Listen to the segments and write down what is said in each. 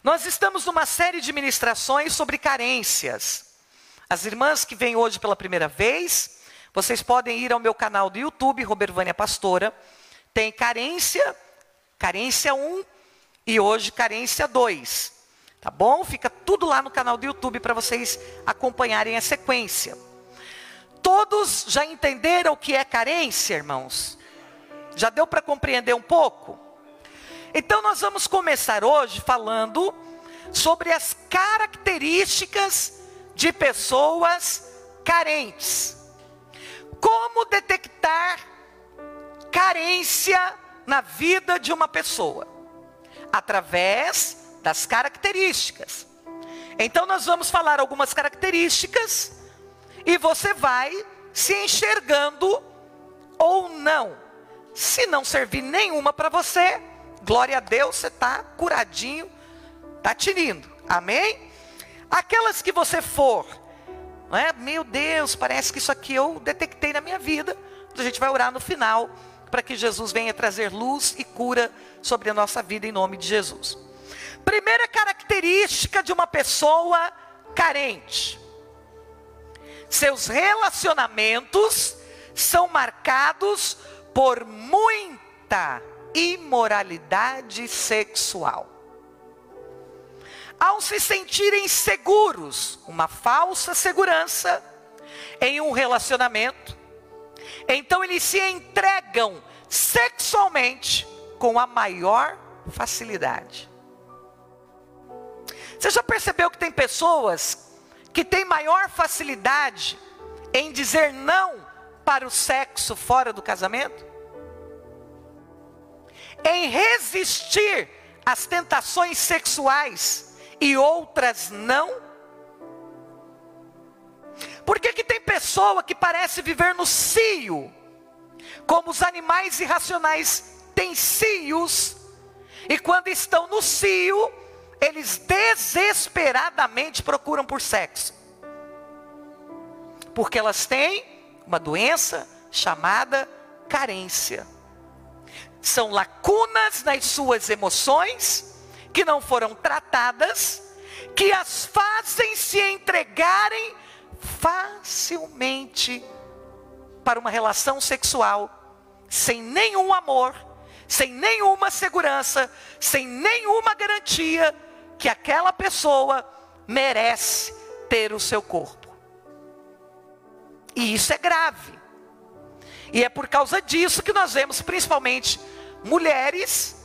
Nós estamos numa série de ministrações sobre carências. As irmãs que vêm hoje pela primeira vez, vocês podem ir ao meu canal do YouTube, Robervânia Pastora. Tem carência 1 e hoje carência 2. Tá bom? Fica tudo lá no canal do YouTube para vocês acompanharem a sequência. Todos já entenderam o que é carência, irmãos? Já deu para compreender um pouco? Então nós vamos começar hoje falando sobre as características de pessoas carentes. Como detectar carência na vida de uma pessoa? Através das características. Então nós vamos falar algumas características e você vai se enxergando ou não. Se não servir nenhuma para você, glória a Deus, você está curadinho, está tinindo, amém? Aquelas que você for, não é? Meu Deus, parece que isso aqui eu detectei na minha vida. A gente vai orar no final, para que Jesus venha trazer luz e cura sobre a nossa vida em nome de Jesus. Primeira característica de uma pessoa carente: seus relacionamentos são marcados por muita imoralidade sexual. Ao se sentirem seguros, uma falsa segurança em um relacionamento, então eles se entregam sexualmente com a maior facilidade. Você já percebeu que tem pessoas que têm maior facilidade em dizer não para o sexo fora do casamento? Em resistir às tentações sexuais e outras não? Por que tem pessoa que parece viver no cio, como os animais irracionais têm cios, e quando estão no cio, eles desesperadamente procuram por sexo? Porque elas têm uma doença chamada carência. São lacunas nas suas emoções, que não foram tratadas, que as fazem se entregarem facilmente para uma relação sexual, sem nenhum amor, sem nenhuma segurança, sem nenhuma garantia que aquela pessoa merece ter o seu corpo. E isso é grave. E é por causa disso que nós vemos principalmente mulheres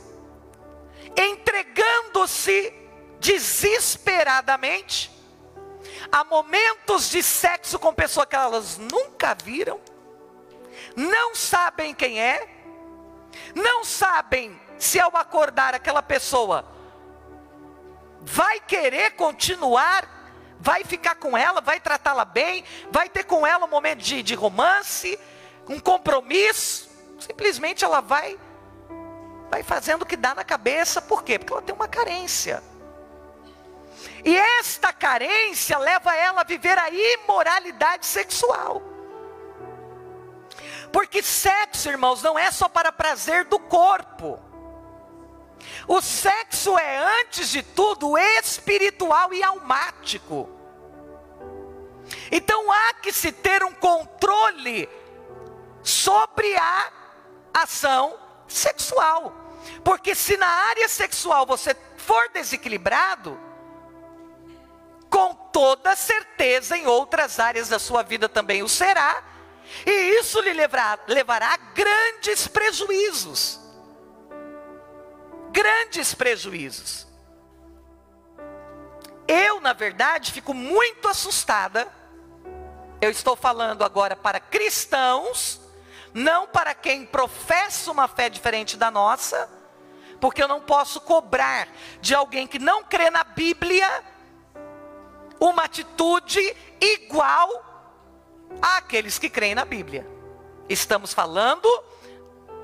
entregando-se desesperadamente a momentos de sexo com pessoa que elas nunca viram, não sabem quem é, não sabem se ao acordar aquela pessoa vai querer continuar, vai ficar com ela, vai tratá-la bem, vai ter com ela um momento de romance, um compromisso. Simplesmente ela vai fazendo o que dá na cabeça. Por quê? Porque ela tem uma carência. E esta carência leva ela a viver a imoralidade sexual. Porque sexo, irmãos, não é só para prazer do corpo. O sexo é, antes de tudo, espiritual e almático. Então há que se ter um controle sobre a ação sexual. Porque se na área sexual você for desequilibrado, com toda certeza em outras áreas da sua vida também o será. E isso lhe levará a grandes prejuízos. Grandes prejuízos. Eu, na verdade, fico muito assustada. Eu estou falando agora para cristãos, não para quem professa uma fé diferente da nossa, porque eu não posso cobrar de alguém que não crê na Bíblia uma atitude igual àqueles que creem na Bíblia. Estamos falando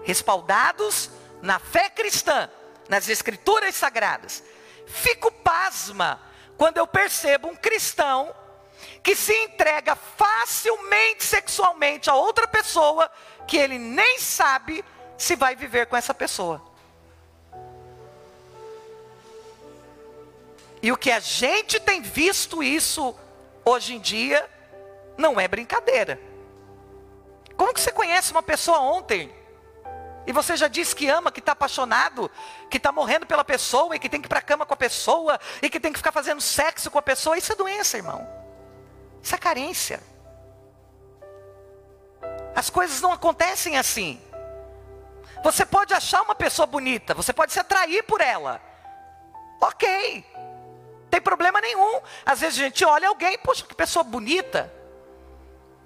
respaldados na fé cristã, nas Escrituras Sagradas. Fico pasma quando eu percebo um cristão que se entrega facilmente sexualmente a outra pessoa, que ele nem sabe se vai viver com essa pessoa. E o que a gente tem visto isso hoje em dia não é brincadeira. Como que você conhece uma pessoa ontem e você já disse que ama, que está apaixonado, que está morrendo pela pessoa e que tem que ir para a cama com a pessoa e que tem que ficar fazendo sexo com a pessoa? Isso é doença, irmão. Isso é carência. As coisas não acontecem assim. Você pode achar uma pessoa bonita, você pode se atrair por ela. Ok, não tem problema nenhum. Às vezes a gente olha alguém, poxa, que pessoa bonita.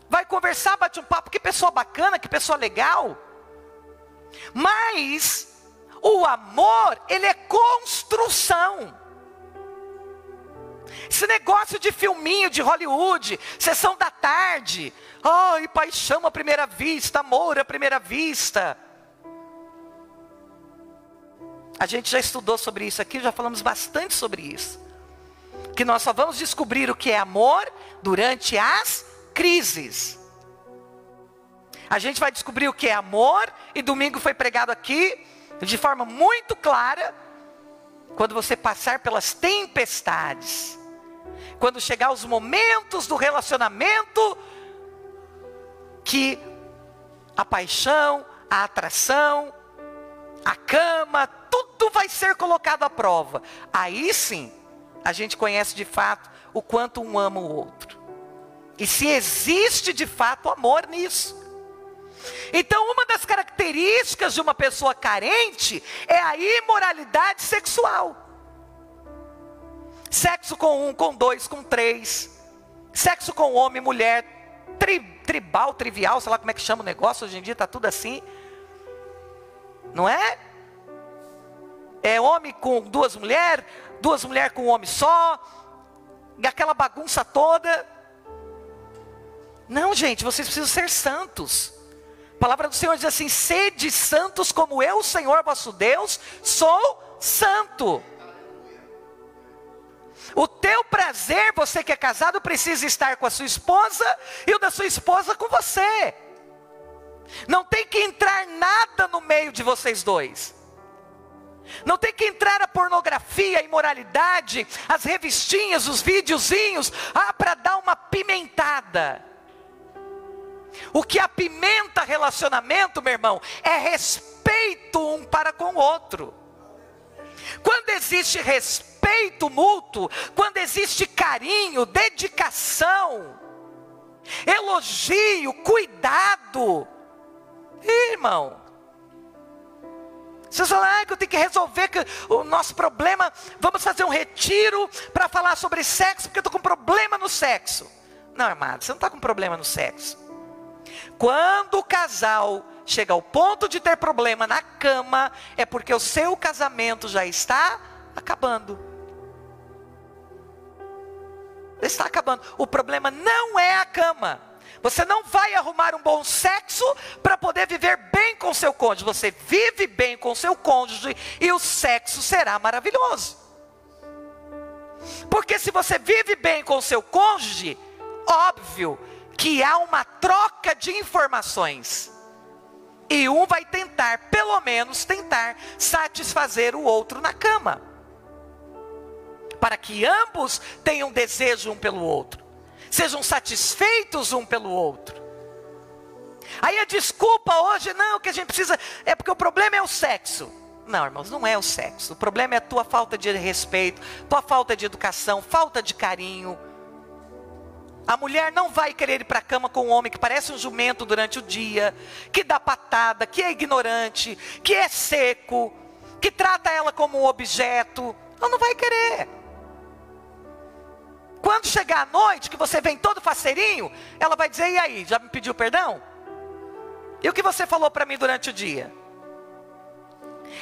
Vai conversar, bate um papo, que pessoa bacana, que pessoa legal. Mas o amor, ele é construção. Esse negócio de filminho de Hollywood, sessão da tarde, ai, paixão à primeira vista, amor à primeira vista. A gente já estudou sobre isso aqui, já falamos bastante sobre isso. Que nós só vamos descobrir o que é amor durante as crises. A gente vai descobrir o que é amor, e domingo foi pregado aqui, de forma muito clara, quando você passar pelas tempestades. Quando chegar os momentos do relacionamento, que a paixão, a atração, a cama, tudo vai ser colocado à prova. Aí sim, a gente conhece de fato o quanto um ama o outro. E se existe de fato amor nisso. Então, uma das características de uma pessoa carente é a imoralidade sexual. Sexo com um, com dois, com três. Sexo com homem, mulher, tribal, trivial, sei lá como é que chama o negócio, hoje em dia está tudo assim. Não é? É homem com duas mulheres com um homem só, aquela bagunça toda. Não, gente, vocês precisam ser santos. A palavra do Senhor diz assim: sede santos como eu, o Senhor vosso Deus, sou santo. O teu prazer, você que é casado, precisa estar com a sua esposa, e o da sua esposa com você. Não tem que entrar nada no meio de vocês dois. Não tem que entrar a pornografia, a imoralidade, as revistinhas, os videozinhos, para dar uma pimentada. O que apimenta relacionamento, meu irmão, é respeito um para com o outro. Quando existe respeito mútuo, quando existe carinho, dedicação, elogio, cuidado, irmão, você fala, que eu tenho que resolver o nosso problema, vamos fazer um retiro para falar sobre sexo, porque eu estou com problema no sexo. Não, amado, você não está com problema no sexo. Quando o casal chega ao ponto de ter problema na cama, é porque o seu casamento já está acabando. Está acabando. O problema não é a cama. Você não vai arrumar um bom sexo para poder viver bem com seu cônjuge. Você vive bem com seu cônjuge e o sexo será maravilhoso. Porque se você vive bem com seu cônjuge, óbvio que há uma troca de informações. E um vai tentar, pelo menos tentar, satisfazer o outro na cama. Para que ambos tenham desejo um pelo outro. Sejam satisfeitos um pelo outro. Aí a desculpa hoje, não, que a gente precisa, é porque o problema é o sexo. Não, irmãos, não é o sexo. O problema é a tua falta de respeito, tua falta de educação, falta de carinho. A mulher não vai querer ir para a cama com um homem que parece um jumento durante o dia, que dá patada, que é ignorante, que é seco, que trata ela como um objeto. Ela não vai querer. Quando chegar a noite, que você vem todo faceirinho, ela vai dizer, e aí, já me pediu perdão? E o que você falou para mim durante o dia?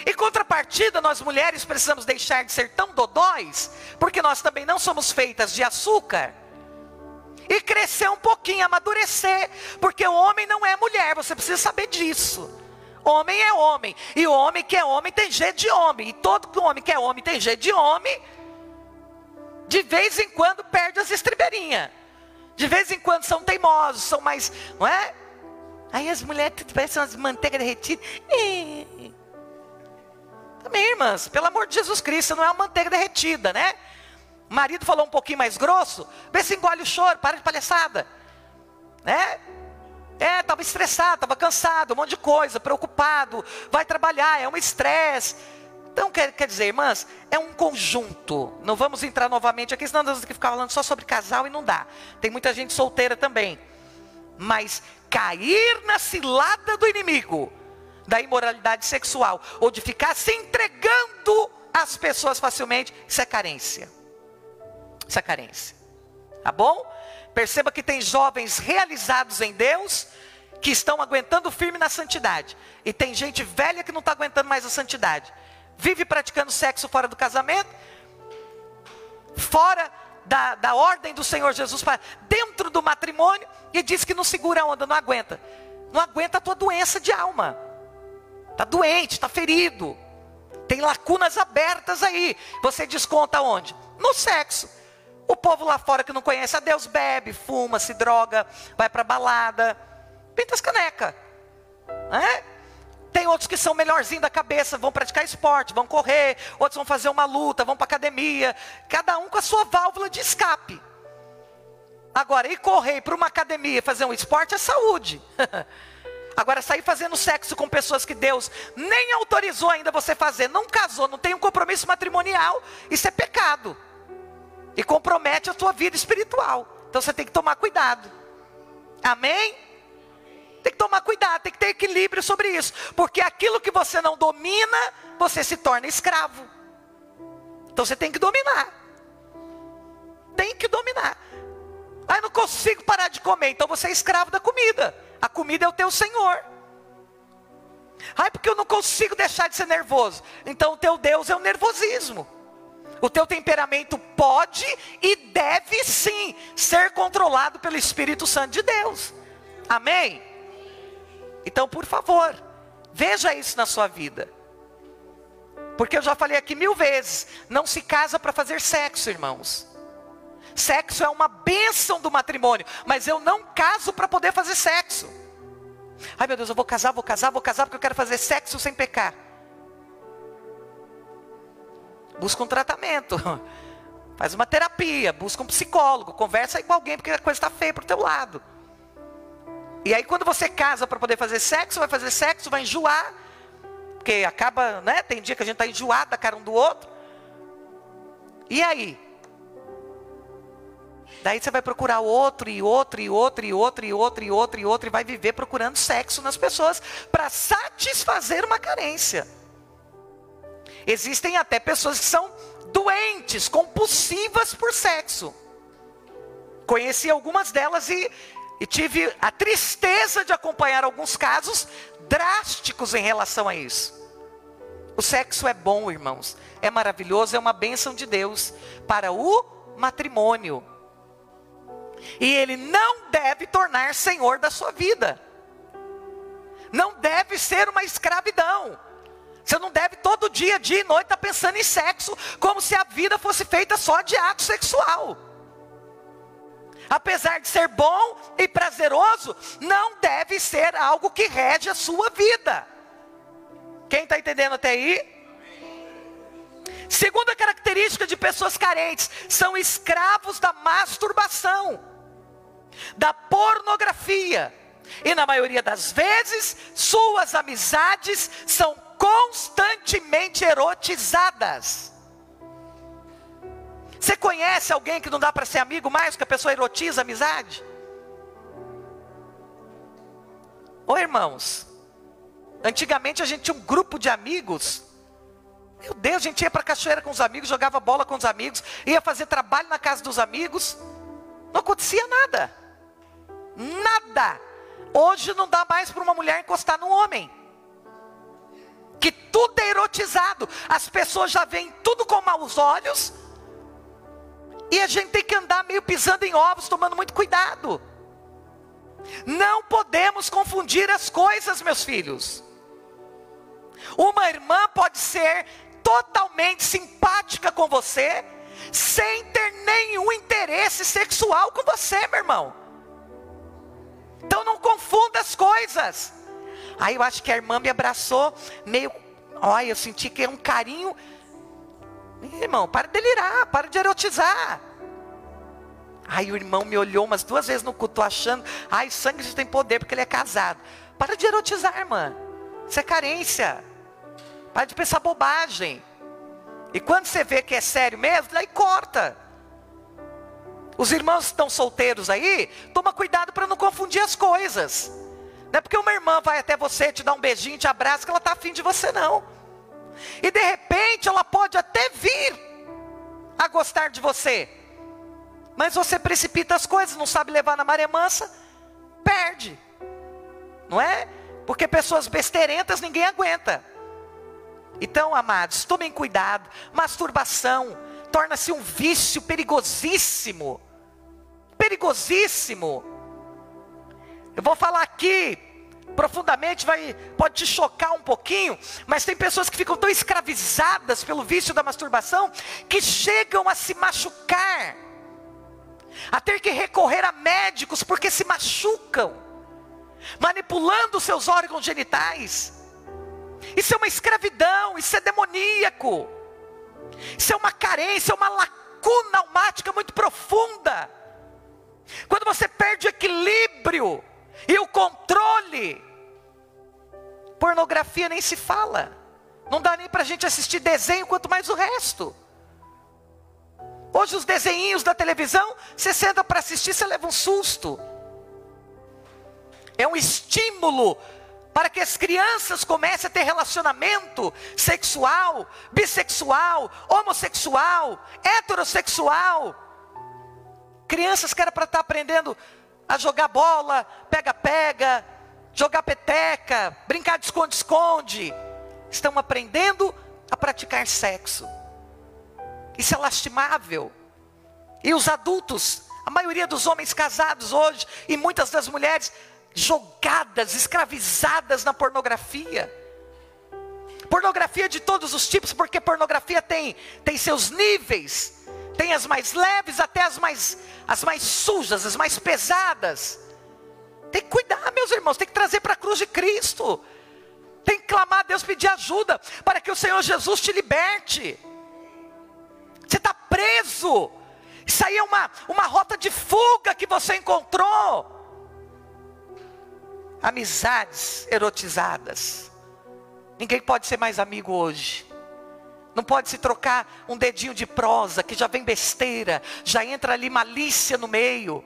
Em contrapartida, nós mulheres precisamos deixar de ser tão dodóis, porque nós também não somos feitas de açúcar. E crescer um pouquinho, amadurecer, porque o homem não é mulher, você precisa saber disso. Homem é homem, e o homem que é homem tem jeito de homem, e todo homem que é homem tem jeito de homem. De vez em quando perde as estribeirinhas, de vez em quando são teimosos, são mais, não é? Aí as mulheres parecem umas manteigas derretidas. Também, irmãs, pelo amor de Jesus Cristo, não é uma manteiga derretida, né? O marido falou um pouquinho mais grosso, vê se engole o choro, para de palhaçada. Né? Estava estressado, estava cansado, um monte de coisa, preocupado, vai trabalhar, é um estresse. Então, quer dizer, irmãs, é um conjunto. Não vamos entrar novamente aqui, senão nós vamos ficar falando só sobre casal e não dá. Tem muita gente solteira também. Mas cair na cilada do inimigo, da imoralidade sexual, ou de ficar se entregando às pessoas facilmente, isso é carência. Isso é carência. Tá bom? Perceba que tem jovens realizados em Deus, que estão aguentando firme na santidade. E tem gente velha que não está aguentando mais a santidade. Vive praticando sexo fora do casamento, fora da ordem do Senhor Jesus, dentro do matrimônio, e diz que não segura a onda, não aguenta. Não aguenta a tua doença de alma. Está doente, está ferido. Tem lacunas abertas aí. Você desconta onde? No sexo. O povo lá fora que não conhece a Deus bebe, fuma, se droga, vai para balada, pinta as canecas. Tem outros que são melhorzinhos da cabeça, vão praticar esporte, vão correr, outros vão fazer uma luta, vão para academia, cada um com a sua válvula de escape. Agora, ir correr para uma academia, fazer um esporte é saúde. Agora, sair fazendo sexo com pessoas que Deus nem autorizou ainda você fazer, não casou, não tem um compromisso matrimonial, isso é pecado. E compromete a tua vida espiritual. Então você tem que tomar cuidado. Amém? Tem que tomar cuidado, tem que ter equilíbrio sobre isso. Porque aquilo que você não domina, você se torna escravo. Então você tem que dominar. Tem que dominar. Eu não consigo parar de comer, então você é escravo da comida. A comida é o teu Senhor. Porque eu não consigo deixar de ser nervoso. Então o teu Deus é o nervosismo. O teu temperamento pode e deve sim ser controlado pelo Espírito Santo de Deus. Amém? Então, por favor, veja isso na sua vida. Porque eu já falei aqui 1000 vezes, não se casa para fazer sexo, irmãos. Sexo é uma bênção do matrimônio, mas eu não caso para poder fazer sexo. Ai meu Deus, eu vou casar porque eu quero fazer sexo sem pecar. Busca um tratamento, faz uma terapia, busca um psicólogo, conversa aí com alguém, porque a coisa está feia para o teu lado. E aí quando você casa para poder fazer sexo, vai fazer sexo, vai enjoar, porque acaba, né? Tem dia que a gente está enjoado da cara um do outro. E aí? Daí você vai procurar outro, e vai viver procurando sexo nas pessoas, para satisfazer uma carência. Existem até pessoas que são doentes, compulsivas por sexo. Conheci algumas delas e tive a tristeza de acompanhar alguns casos drásticos em relação a isso. O sexo é bom, irmãos. É maravilhoso, é uma bênção de Deus para o matrimônio. E ele não deve tornar senhor da sua vida. Não deve ser uma escravidão. Você não deve todo dia e noite estar pensando em sexo, como se a vida fosse feita só de ato sexual. Apesar de ser bom e prazeroso, não deve ser algo que rege a sua vida. Quem está entendendo até aí? Segunda característica de pessoas carentes, são escravos da masturbação, da pornografia. E na maioria das vezes, suas amizades são constantemente erotizadas. Você conhece alguém que não dá para ser amigo mais, que a pessoa erotiza a amizade? Ô irmãos, antigamente a gente tinha um grupo de amigos. Meu Deus, a gente ia para a cachoeira com os amigos, jogava bola com os amigos, ia fazer trabalho na casa dos amigos. Não acontecia nada. Nada. Hoje não dá mais para uma mulher encostar num homem. Que tudo é erotizado. As pessoas já veem tudo com maus olhos. E a gente tem que andar meio pisando em ovos, tomando muito cuidado. Não podemos confundir as coisas, meus filhos. Uma irmã pode ser totalmente simpática com você, sem ter nenhum interesse sexual com você, meu irmão. Então não confunda as coisas. Aí eu acho que a irmã me abraçou meio, olha, eu senti que é um carinho. Irmão, para de delirar, para de erotizar. Aí o irmão me olhou umas 2 vezes no culto, achando, ai, sangue de tem poder, porque ele é casado. Para de erotizar, irmã. Isso é carência. Para de pensar bobagem. E quando você vê que é sério mesmo, daí corta. Os irmãos que estão solteiros aí, toma cuidado para não confundir as coisas. Não é porque uma irmã vai até você, te dá um beijinho, te abraça, que ela está afim de você, não. E de repente ela pode até vir a gostar de você. Mas você precipita as coisas, não sabe levar na maré mansa, perde. Não é? Porque pessoas besteirentas ninguém aguenta. Então, amados, tomem cuidado. Masturbação torna-se um vício perigosíssimo. Perigosíssimo. Eu vou falar aqui profundamente, pode te chocar um pouquinho, mas tem pessoas que ficam tão escravizadas pelo vício da masturbação, que chegam a se machucar, a ter que recorrer a médicos, porque se machucam, manipulando seus órgãos genitais. Isso é uma escravidão, isso é demoníaco, isso é uma carência, é uma lacuna almática muito profunda. Quando você perde o equilíbrio e o controle, pornografia nem se fala, não dá nem para a gente assistir desenho, quanto mais o resto. Hoje os desenhinhos da televisão, você senta para assistir, você leva um susto. É um estímulo para que as crianças comecem a ter relacionamento sexual, bissexual, homossexual, heterossexual. Crianças que era para estar aprendendo a jogar bola, pega-pega, jogar peteca, brincar de esconde-esconde, estão aprendendo a praticar sexo. Isso é lastimável. E os adultos, a maioria dos homens casados hoje, e muitas das mulheres, jogadas, escravizadas na pornografia. Pornografia de todos os tipos, porque pornografia tem seus níveis. Tem as mais leves até as mais sujas, as mais pesadas. Tem que cuidar, meus irmãos, tem que trazer para a cruz de Cristo. Tem que clamar a Deus, pedir ajuda, para que o Senhor Jesus te liberte. Você está preso. Isso aí é uma rota de fuga que você encontrou. Amizades erotizadas. Ninguém pode ser mais amigo hoje. Não pode se trocar um dedinho de prosa, que já vem besteira, já entra ali malícia no meio.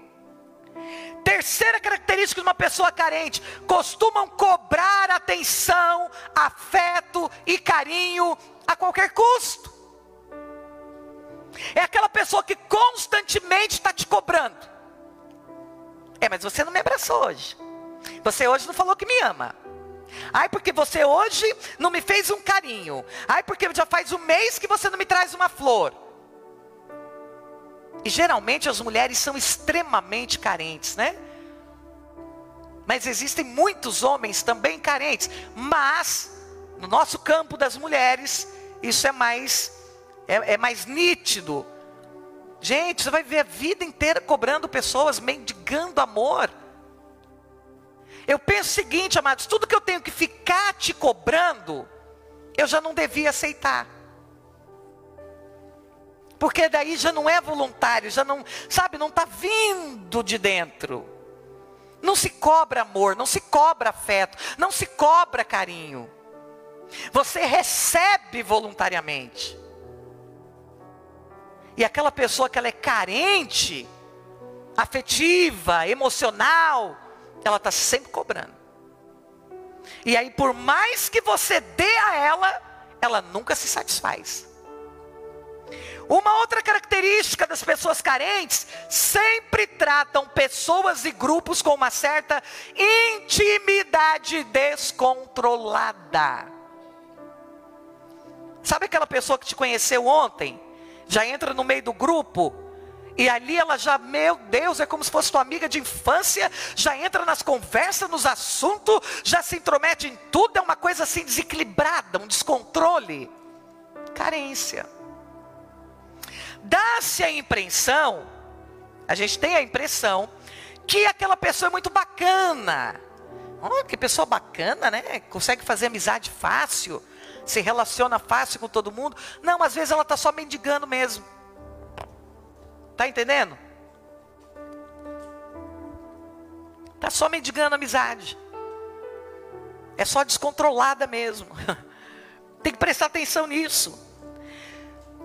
Terceira característica de uma pessoa carente: costumam cobrar atenção, afeto e carinho a qualquer custo. É aquela pessoa que constantemente está te cobrando. Mas você não me abraçou hoje. Você hoje não falou que me ama. Ai, porque você hoje não me fez um carinho. Ai, porque já faz 1 mês que você não me traz uma flor. E geralmente as mulheres são extremamente carentes, né? Mas existem muitos homens também carentes. Mas, no nosso campo das mulheres, isso é mais nítido. Gente, você vai ver a vida inteira cobrando pessoas, mendigando amor. Eu penso o seguinte, amados, tudo que eu tenho que ficar te cobrando, eu já não devia aceitar. Porque daí já não é voluntário, já não, sabe, não está vindo de dentro. Não se cobra amor, não se cobra afeto, não se cobra carinho. Você recebe voluntariamente. E aquela pessoa que ela é carente, afetiva, emocional, ela está sempre cobrando. E aí, por mais que você dê a ela nunca se satisfaz. Uma outra característica das pessoas carentes: sempre tratam pessoas e grupos com uma certa intimidade descontrolada. Sabe aquela pessoa que te conheceu ontem? Já entra no meio do grupo, e ali ela já, meu Deus, é como se fosse tua amiga de infância, já entra nas conversas, nos assuntos, já se intromete em tudo, é uma coisa assim desequilibrada, um descontrole. Carência. Dá-se a impressão, a gente tem a impressão, que aquela pessoa é muito bacana. Oh, que pessoa bacana, né? Consegue fazer amizade fácil. se relaciona fácil com todo mundo. Não, às vezes ela está só mendigando mesmo. Está entendendo? Está só mendigando amizade. É só descontrolada mesmo. Tem que prestar atenção nisso.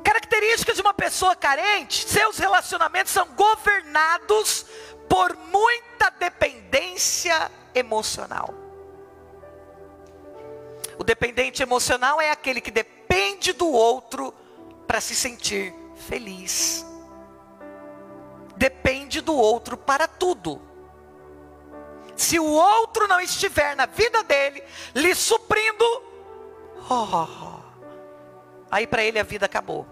Característica de uma pessoa carente: seus relacionamentos são governados por muita dependência emocional. O dependente emocional é aquele que depende do outro para se sentir feliz. Depende do outro para tudo. Se o outro não estiver na vida dele, lhe suprindo, aí para ele a vida acabou.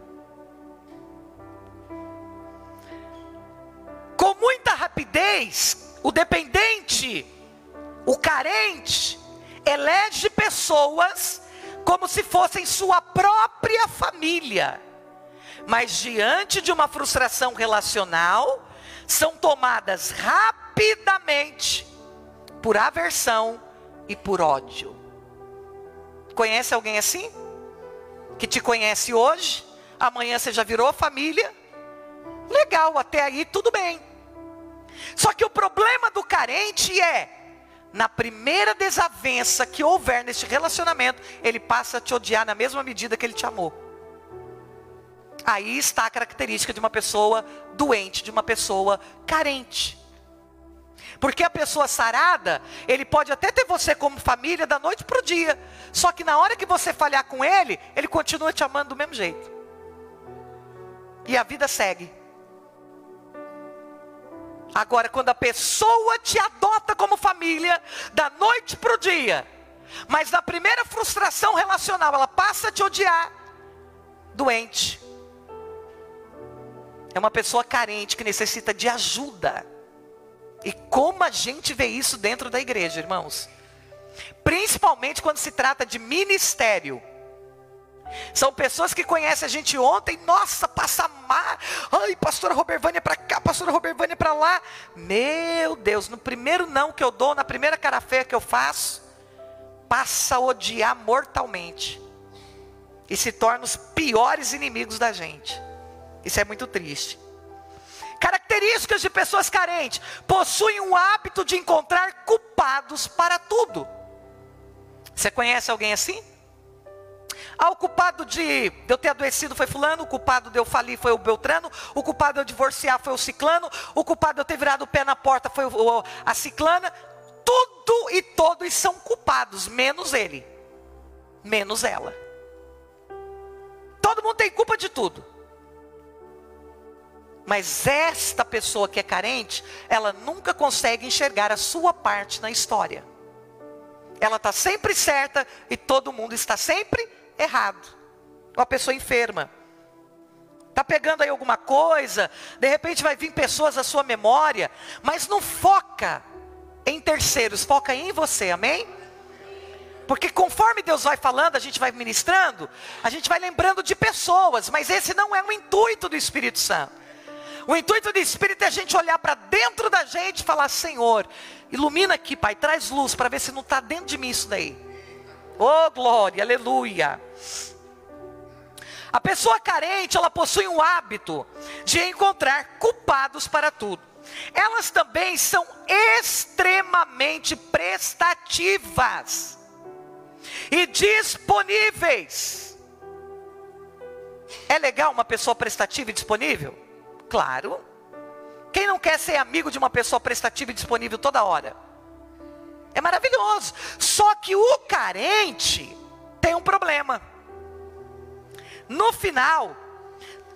Com muita rapidez, o dependente, o carente, elege pessoas como se fossem sua própria família. Mas diante de uma frustração relacional, são tomadas rapidamente por aversão e por ódio. Conhece alguém assim? Que te conhece hoje, amanhã você já virou família? Legal, até aí tudo bem. Só que o problema do carente é, na primeira desavença que houver neste relacionamento, ele passa a te odiar na mesma medida que ele te amou. Aí está a característica de uma pessoa doente, de uma pessoa carente. Porque a pessoa sarada, ele pode até ter você como família da noite para o dia. Só que na hora que você falhar com ele, ele continua te amando do mesmo jeito. E a vida segue. Agora, quando a pessoa te adota como família, da noite para o dia, mas na primeira frustração relacional, ela passa a te odiar, doente. É uma pessoa carente que necessita de ajuda. E como a gente vê isso dentro da igreja, irmãos? Principalmente quando se trata de ministério. São pessoas que conhecem a gente ontem, nossa, passa mar, ai, pastora Robervânia para cá, pastora Robervânia para lá. Meu Deus, no primeiro não que eu dou, na primeira cara feia que eu faço, passa a odiar mortalmente. E se torna os piores inimigos da gente. Isso é muito triste. Características de pessoas carentes: possuem o hábito de encontrar culpados para tudo. Você conhece alguém assim? O culpado de eu ter adoecido foi fulano, o culpado de eu falir foi o Beltrano, o culpado de eu divorciar foi o ciclano, o culpado de eu ter virado o pé na porta foi a ciclana. Tudo e todos são culpados, menos ele, menos ela. Todo mundo tem culpa de tudo. Mas esta pessoa que é carente, ela nunca consegue enxergar a sua parte na história. Ela está sempre certa e todo mundo está sempre errado. Uma pessoa enferma. Está pegando aí alguma coisa, de repente vai vir pessoas à sua memória, mas não foca em terceiros, foca em você, amém? Porque conforme Deus vai falando, a gente vai ministrando, a gente vai lembrando de pessoas, mas esse não é o intuito do Espírito Santo. O intuito do Espírito é a gente olhar para dentro da gente e falar: Senhor, ilumina aqui, Pai, traz luz para ver se não está dentro de mim isso daí. Oh, glória, aleluia. A pessoa carente, ela possui um hábito de encontrar culpados para tudo. Elas também são extremamente prestativas e disponíveis. É legal uma pessoa prestativa e disponível? Claro. Quem não quer ser amigo de uma pessoa prestativa e disponível toda hora? É maravilhoso. Só que o carente tem um problema. No final,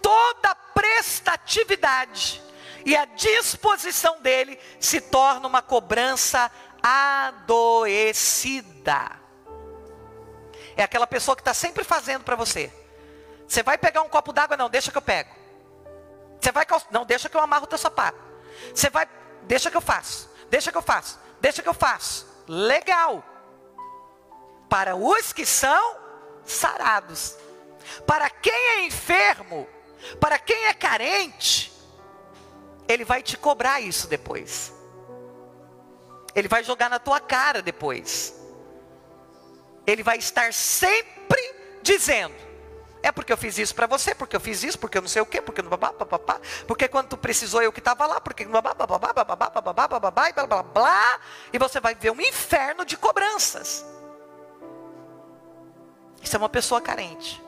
toda a prestatividade e a disposição dele se torna uma cobrança adoecida. É aquela pessoa que está sempre fazendo para você. Você vai pegar um copo d'água? Não, deixa que eu pego. Você vai não, deixa que eu amarro o teu sapato. Você vai, deixa que eu faço. Deixa que eu faço. Deixa que eu faço. Legal. Para os que são sarados. Para quem é enfermo, para quem é carente, ele vai te cobrar isso depois. Ele vai jogar na tua cara depois. Ele vai estar sempre dizendo: é porque eu fiz isso para você, porque eu fiz isso, porque eu não sei o quê, porque babá, babá, porque quando tu precisou eu que estava lá, porque babá, babá, babá, babá, babá, babá, e blá, blá, blá, e você vai ver um inferno de cobranças. Isso é uma pessoa carente,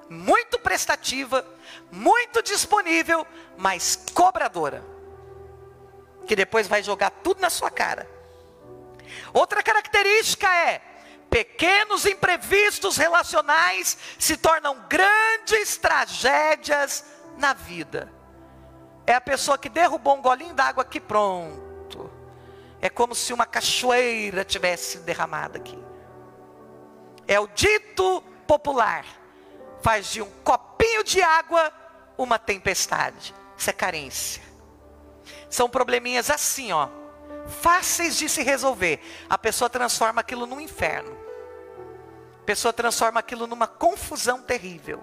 muito prestativa, muito disponível, mas cobradora, que depois vai jogar tudo na sua cara. Outra característica é: pequenos imprevistos relacionais se tornam grandes tragédias na vida. É a pessoa que derrubou um golinho d'água aqui, pronto. É como se uma cachoeira tivesse derramado aqui. É o dito popular: faz de um copinho de água uma tempestade. Isso é carência. São probleminhas assim, ó, fáceis de se resolver. A pessoa transforma aquilo num inferno. A pessoa transforma aquilo numa confusão terrível.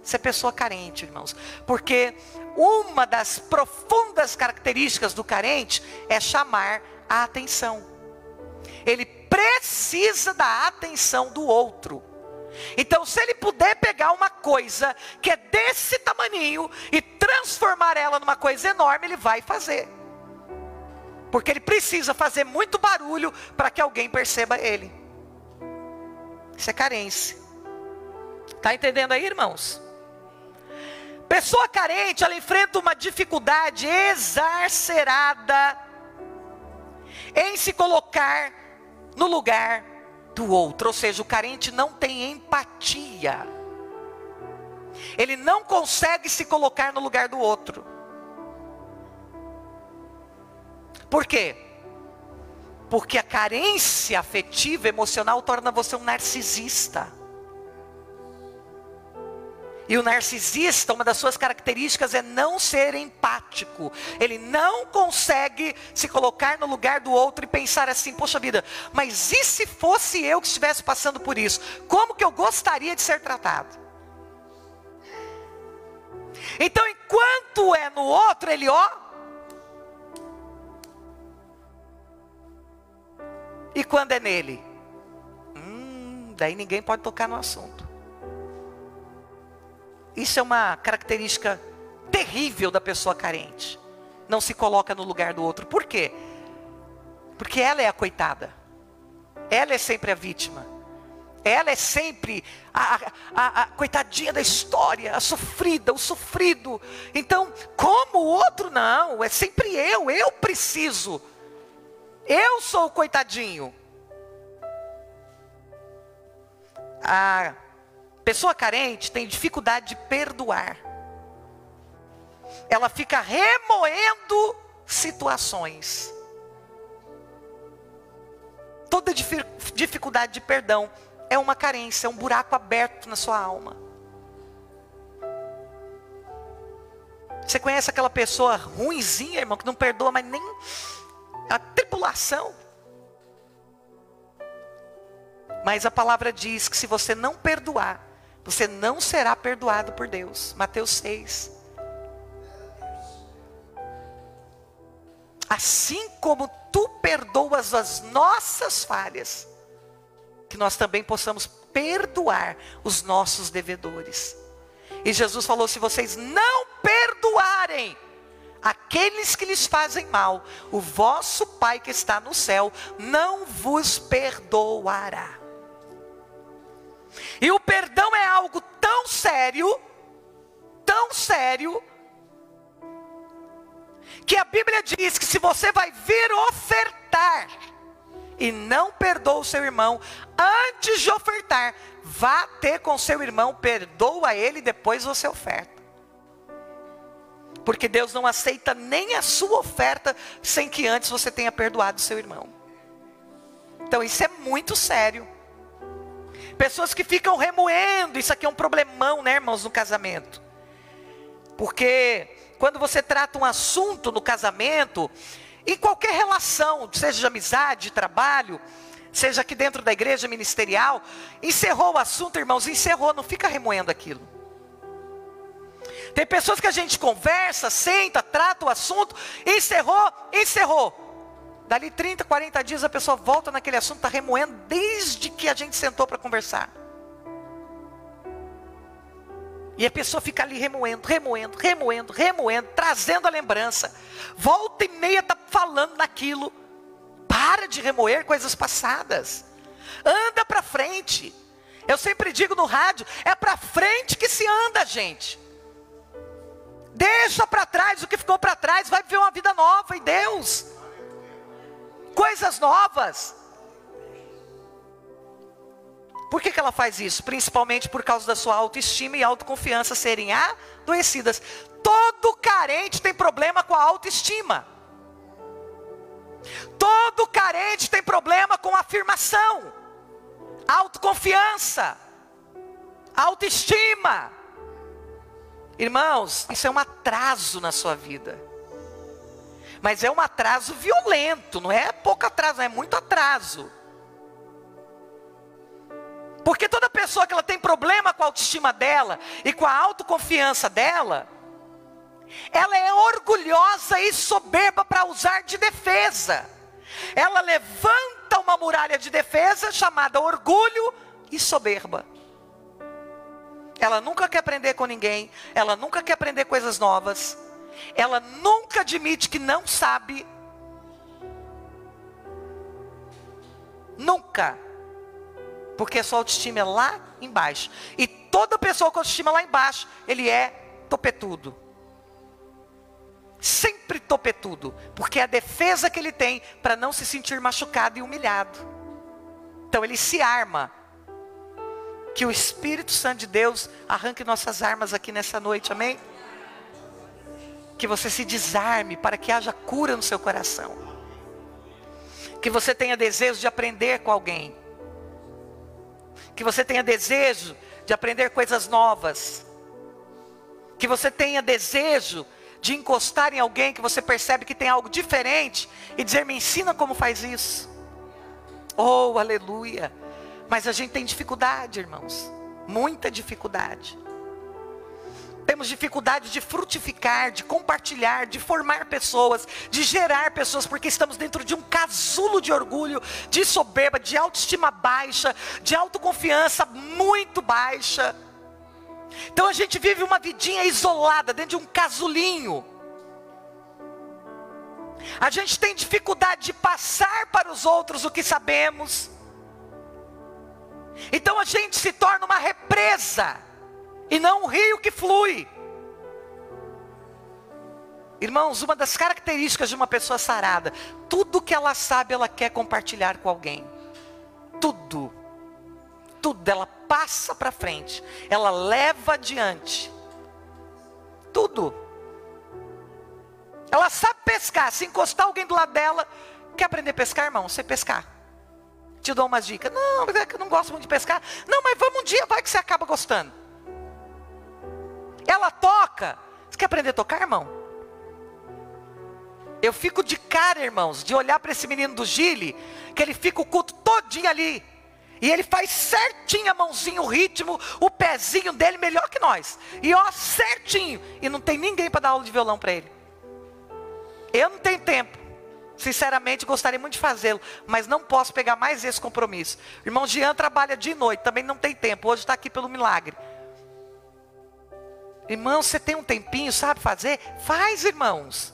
Isso é pessoa carente, irmãos. Porque uma das profundas características do carente é chamar a atenção. Ele precisa da atenção do outro. Então, se ele puder pegar uma coisa que é desse tamaninho e transformar ela numa coisa enorme, ele vai fazer. Porque ele precisa fazer muito barulho para que alguém perceba ele. Isso é carência. Está entendendo aí, irmãos? Pessoa carente, ela enfrenta uma dificuldade exacerbada em se colocar no lugar do outro. Ou seja, o carente não tem empatia. Ele não consegue se colocar no lugar do outro. Por quê? Porque a carência afetiva, emocional, torna você um narcisista. E o narcisista, uma das suas características é não ser empático. Ele não consegue se colocar no lugar do outro e pensar assim: poxa vida, mas e se fosse eu que estivesse passando por isso? Como que eu gostaria de ser tratado? Então, enquanto é no outro, ele e quando é nele? Daí ninguém pode tocar no assunto. Isso é uma característica terrível da pessoa carente. Não se coloca no lugar do outro. Por quê? Porque ela é a coitada. Ela é sempre a vítima. Ela é sempre a coitadinha da história, a sofrida, o sofrido. Então, como o outro não, é sempre eu preciso. Eu sou o coitadinho. A pessoa carente tem dificuldade de perdoar. Ela fica remoendo situações. Toda dificuldade de perdão é uma carência, é um buraco aberto na sua alma. Você conhece aquela pessoa ruinzinha, irmão, que não perdoa, mas nem a tribulação. Mas a palavra diz que se você não perdoar, você não será perdoado por Deus. Mateus 6. Assim como tu perdoas as nossas falhas, que nós também possamos perdoar os nossos devedores. E Jesus falou: se vocês não perdoarem aqueles que lhes fazem mal, o vosso Pai que está no céu não vos perdoará. E o perdão é algo tão sério, que a Bíblia diz que se você vai vir ofertar e não perdoa o seu irmão, antes de ofertar, vá ter com seu irmão, perdoa ele e depois você oferta. Porque Deus não aceita nem a sua oferta sem que antes você tenha perdoado o seu irmão. Então isso é muito sério. Pessoas que ficam remoendo, isso aqui é um problemão, né, irmãos, no casamento. Porque quando você trata um assunto no casamento, em qualquer relação, seja de amizade, de trabalho, seja aqui dentro da igreja ministerial, encerrou o assunto, irmãos, encerrou, não fica remoendo aquilo. Tem pessoas que a gente conversa, senta, trata o assunto, encerrou. Dali 30, 40 dias a pessoa volta naquele assunto, está remoendo desde que a gente sentou para conversar. E a pessoa fica ali remoendo, trazendo a lembrança. Volta e meia está falando naquilo. Para de remoer coisas passadas. Anda para frente. Eu sempre digo no rádio, é para frente que se anda, gente. Deixa para trás o que ficou para trás, vai viver uma vida nova em Deus. Coisas novas. Por que ela faz isso? Principalmente por causa da sua autoestima e autoconfiança serem adoecidas. Todo carente tem problema com a autoestima. Todo carente tem problema com afirmação, autoconfiança, autoestima. Irmãos, isso é um atraso na sua vida. Mas é um atraso violento, não é pouco atraso, é muito atraso. Porque toda pessoa que ela tem problema com a autoestima dela e com a autoconfiança dela, ela é orgulhosa e soberba para usar de defesa. Ela levanta uma muralha de defesa chamada orgulho e soberba. Ela nunca quer aprender com ninguém, ela nunca quer aprender coisas novas, ela nunca admite que não sabe. Nunca. Porque a sua autoestima é lá embaixo. E toda pessoa com autoestima lá embaixo, ele é topetudo. Sempre topetudo. Porque é a defesa que ele tem para não se sentir machucado e humilhado. Então ele se arma. Que o Espírito Santo de Deus arranque nossas armas aqui nessa noite, amém? Que você se desarme para que haja cura no seu coração. Que você tenha desejo de aprender com alguém. Que você tenha desejo de aprender coisas novas. Que você tenha desejo de encostar em alguém que você percebe que tem algo diferente e dizer, me ensina como faz isso. Oh, aleluia. Mas a gente tem dificuldade, irmãos. Muita dificuldade. Temos dificuldade de frutificar, de compartilhar, de formar pessoas, de gerar pessoas, porque estamos dentro de um casulo de orgulho, de soberba, de autoestima baixa, de autoconfiança muito baixa. Então a gente vive uma vidinha isolada, dentro de um casulinho. A gente tem dificuldade de passar para os outros o que sabemos. Então a gente se torna uma represa e não um rio que flui. Irmãos, uma das características de uma pessoa sarada, tudo que ela sabe, ela quer compartilhar com alguém. Tudo. Tudo, ela passa para frente. Ela leva adiante. Tudo. Ela sabe pescar. Se encostar alguém do lado dela, quer aprender a pescar, irmão? Sei pescar. Te dou umas dicas. Não, mas é que eu não gosto muito de pescar. Não, mas vamos um dia, vai que você acaba gostando. Ela toca. Você quer aprender a tocar, irmão? Eu fico de cara, irmãos, de olhar para esse menino do Gile, que ele fica o culto todinho ali. E ele faz certinho a mãozinha, o ritmo, o pezinho dele melhor que nós. E ó, certinho. E não tem ninguém para dar aula de violão para ele. Eu não tenho tempo. Sinceramente, gostaria muito de fazê-lo, mas não posso pegar mais esse compromisso. O irmão Jean trabalha de noite, também não tem tempo. Hoje está aqui pelo milagre. Irmão, você tem um tempinho, sabe fazer? Faz, irmãos.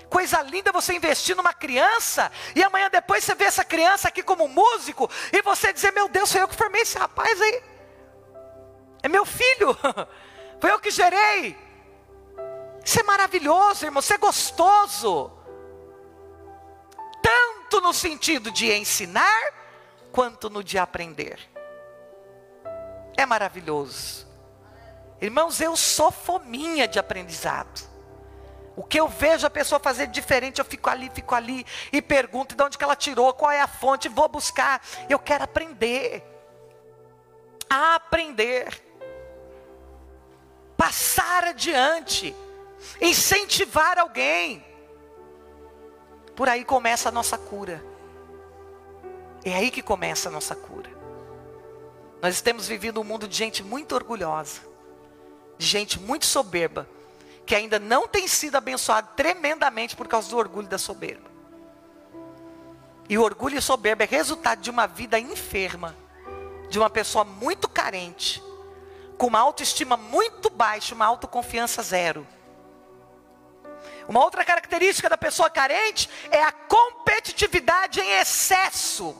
Coisa linda você investir numa criança, e amanhã depois você vê essa criança aqui como músico, e você dizer, meu Deus, foi eu que formei esse rapaz aí. É meu filho. Foi eu que gerei. Isso é maravilhoso, irmão, isso é gostoso. Tanto no sentido de ensinar, quanto no de aprender. É maravilhoso. Irmãos, eu sou fominha de aprendizado. O que eu vejo a pessoa fazer diferente, eu fico ali, e pergunto de onde que ela tirou, qual é a fonte, vou buscar. Eu quero aprender. Aprender. Passar adiante. Incentivar alguém. Por aí começa a nossa cura. É aí que começa a nossa cura. Nós temos vivido um mundo de gente muito orgulhosa. De gente muito soberba. Que ainda não tem sido abençoado tremendamente por causa do orgulho e da soberba. E o orgulho e soberba é resultado de uma vida enferma. De uma pessoa muito carente. com uma autoestima muito baixa, uma autoconfiança zero. Uma outra característica da pessoa carente é a competitividade em excesso,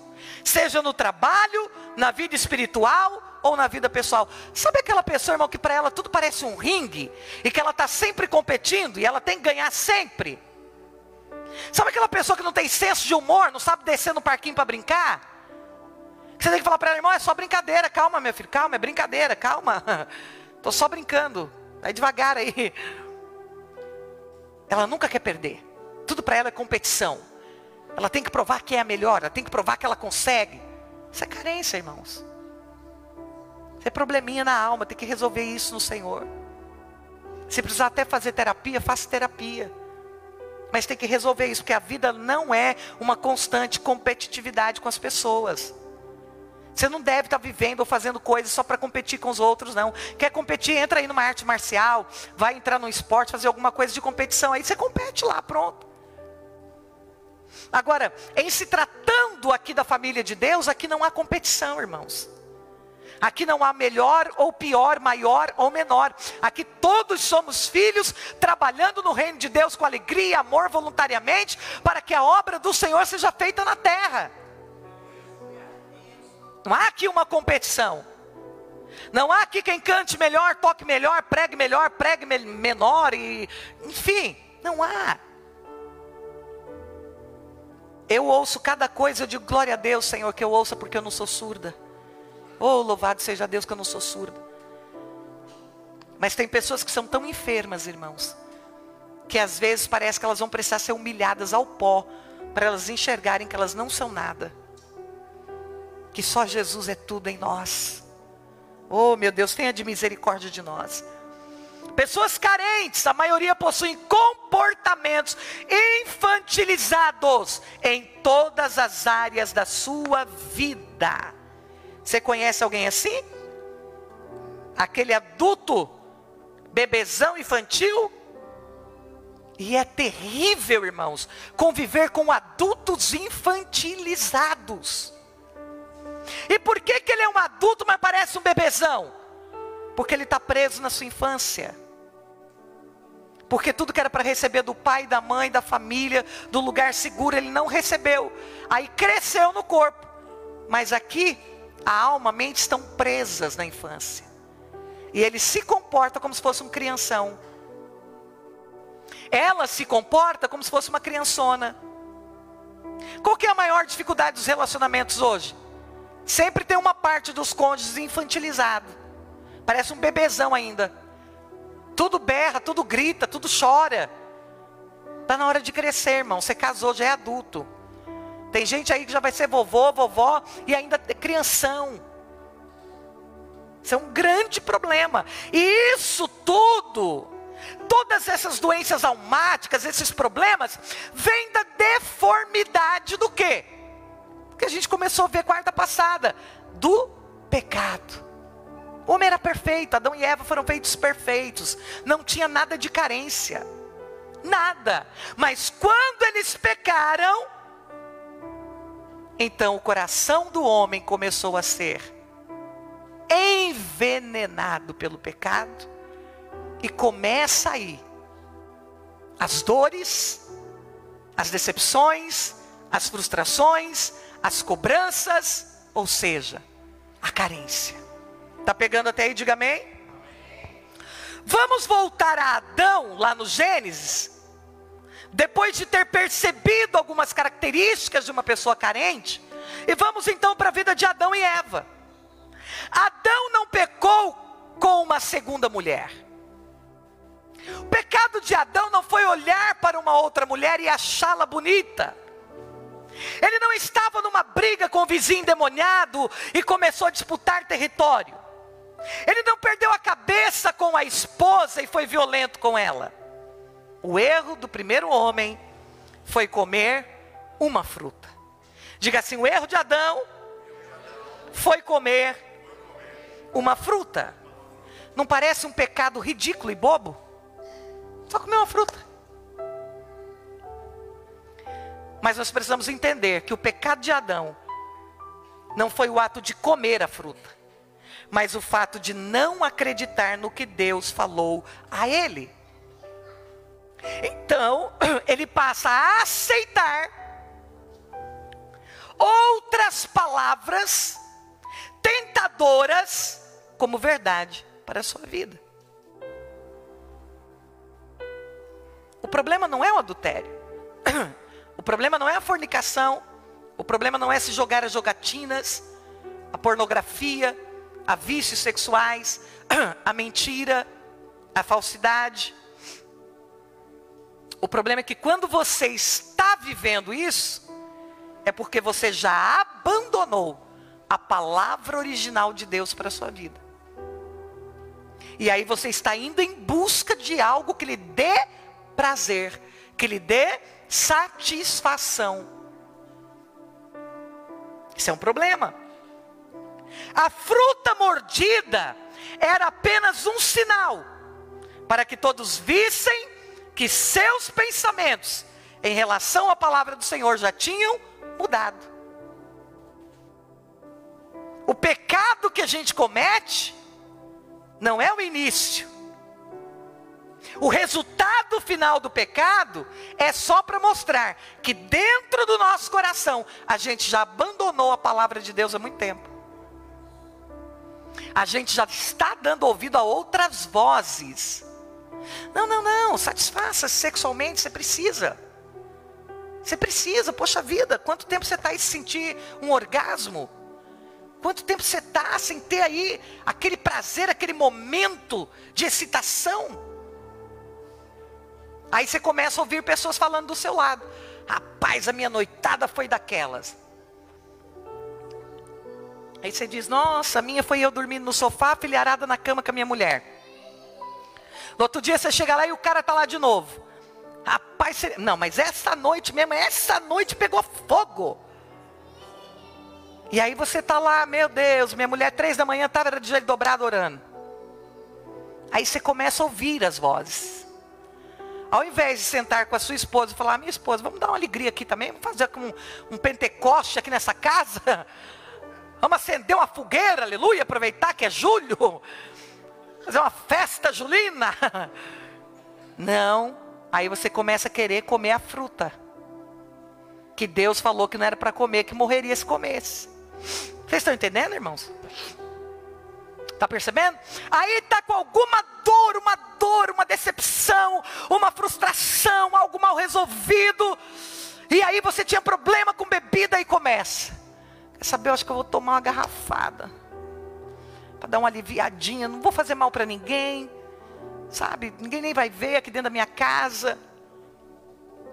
seja no trabalho, na vida espiritual ou na vida pessoal. Sabe aquela pessoa, irmão, que para ela tudo parece um ringue e que ela está sempre competindo e ela tem que ganhar sempre? Sabe aquela pessoa que não tem senso de humor, não sabe descer no parquinho para brincar? Você tem que falar para ela, irmão, é só brincadeira, calma meu filho, calma, é brincadeira, calma. Estou só brincando, vai devagar aí. Ela nunca quer perder, tudo para ela é competição. Ela tem que provar que é a melhor, ela tem que provar que ela consegue. Isso é carência, irmãos. Isso é probleminha na alma, tem que resolver isso no Senhor. Se precisar até fazer terapia, faça terapia. Mas tem que resolver isso, porque a vida não é uma constante competitividade com as pessoas. Você não deve estar vivendo ou fazendo coisas só para competir com os outros, não. Quer competir, entra aí numa arte marcial, vai entrar num esporte, fazer alguma coisa de competição, aí você compete lá, pronto. Agora, em se tratando aqui da família de Deus, aqui não há competição, irmãos. Aqui não há melhor ou pior, maior ou menor. Aqui todos somos filhos, trabalhando no reino de Deus com alegria e amor voluntariamente, para que a obra do Senhor seja feita na terra. Não há aqui uma competição. Não há aqui quem cante melhor, toque melhor, pregue menor, enfim, não há. Eu ouço cada coisa, eu digo, glória a Deus, Senhor, que eu ouça porque eu não sou surda. Oh, louvado seja Deus que eu não sou surda. Mas tem pessoas que são tão enfermas, irmãos, que às vezes parece que elas vão precisar ser humilhadas ao pó, para elas enxergarem que elas não são nada. Que só Jesus é tudo em nós. Oh, meu Deus, tenha de misericórdia de nós. Pessoas carentes, a maioria possuem comportamentos infantilizados em todas as áreas da sua vida. Você conhece alguém assim? Aquele adulto, bebezão infantil? E é terrível, irmãos, conviver com adultos infantilizados. E por que ele é um adulto, mas parece um bebezão? Porque ele está preso na sua infância. Porque tudo que era para receber do pai, da mãe, da família, do lugar seguro, ele não recebeu. Aí cresceu no corpo. Mas aqui, a alma, a mente estão presas na infância. E ele se comporta como se fosse um crianção. Ela se comporta como se fosse uma criançona. Qual que é a maior dificuldade dos relacionamentos hoje? Sempre tem uma parte dos cônjuges infantilizado. Parece um bebezão ainda. Tudo berra, tudo grita, tudo chora. Está na hora de crescer, irmão. Você casou, já é adulto. Tem gente aí que já vai ser vovô, vovó e ainda é crianção. Isso é um grande problema. E isso tudo, todas essas doenças almáticas, esses problemas, vêm da deformidade do quê? Que a gente começou a ver quarta passada, do pecado. O homem era perfeito, Adão e Eva foram feitos perfeitos, não tinha nada de carência, nada. Mas quando eles pecaram, então o coração do homem começou a ser envenenado pelo pecado, e começa aí as dores, as decepções, as frustrações, as cobranças, ou seja, a carência. Está pegando até aí? Diga amém. Vamos voltar a Adão, lá no Gênesis. Depois de ter percebido algumas características de uma pessoa carente. E vamos então para a vida de Adão e Eva. Adão não pecou com uma segunda mulher. O pecado de Adão não foi olhar para uma outra mulher e achá-la bonita. Ele não estava numa briga com o vizinho endemoniado e começou a disputar território. Ele não perdeu a cabeça com a esposa e foi violento com ela. O erro do primeiro homem foi comer uma fruta. Diga assim, o erro de Adão foi comer uma fruta. Não parece um pecado ridículo e bobo? Só comer uma fruta. Mas nós precisamos entender que o pecado de Adão não foi o ato de comer a fruta, mas o fato de não acreditar no que Deus falou a ele. Então, ele passa a aceitar outras palavras tentadoras como verdade para a sua vida. O problema não é o adultério. O problema não é a fornicação. O problema não é se jogar as jogatinas, a pornografia, a vícios sexuais, a mentira, a falsidade. O problema é que quando você está vivendo isso, é porque você já abandonou a palavra original de Deus para a sua vida. E aí você está indo em busca de algo que lhe dê prazer, que lhe dê satisfação. Isso é um problema. A fruta mordida era apenas um sinal para que todos vissem que seus pensamentos em relação à palavra do Senhor já tinham mudado. O pecado que a gente comete não é o início. O resultado final do pecado é só para mostrar que dentro do nosso coração a gente já abandonou a palavra de Deus há muito tempo. A gente já está dando ouvido a outras vozes. Não, satisfaça sexualmente, você precisa. Você precisa, poxa vida, quanto tempo você está aí sem sentir um orgasmo? Quanto tempo você está sem ter aí aquele prazer, aquele momento de excitação? Aí você começa a ouvir pessoas falando do seu lado. Rapaz, a minha noitada foi daquelas. Aí você diz, nossa, a minha foi eu dormindo no sofá, filharada na cama com a minha mulher. No outro dia você chega lá e o cara está lá de novo. Rapaz, não, mas essa noite mesmo, essa noite pegou fogo. E aí você está lá, meu Deus, minha mulher 3 da manhã estava de joelho dobrado orando. Aí você começa a ouvir as vozes. Ao invés de sentar com a sua esposa e falar, minha esposa, vamos dar uma alegria aqui também, vamos fazer um pentecoste aqui nessa casa. Vamos acender uma fogueira, aleluia, aproveitar que é julho. Fazer uma festa julina. Não, aí você começa a querer comer a fruta. Que Deus falou que não era para comer, que morreria se comesse. Vocês estão entendendo, irmãos? Está percebendo? Aí está com alguma dor, uma decepção, uma frustração, algo mal resolvido. E aí você tinha problema com bebida e começa. Quer saber, eu acho que eu vou tomar uma garrafada. Para dar uma aliviadinha, não vou fazer mal para ninguém. Sabe, ninguém nem vai ver aqui dentro da minha casa.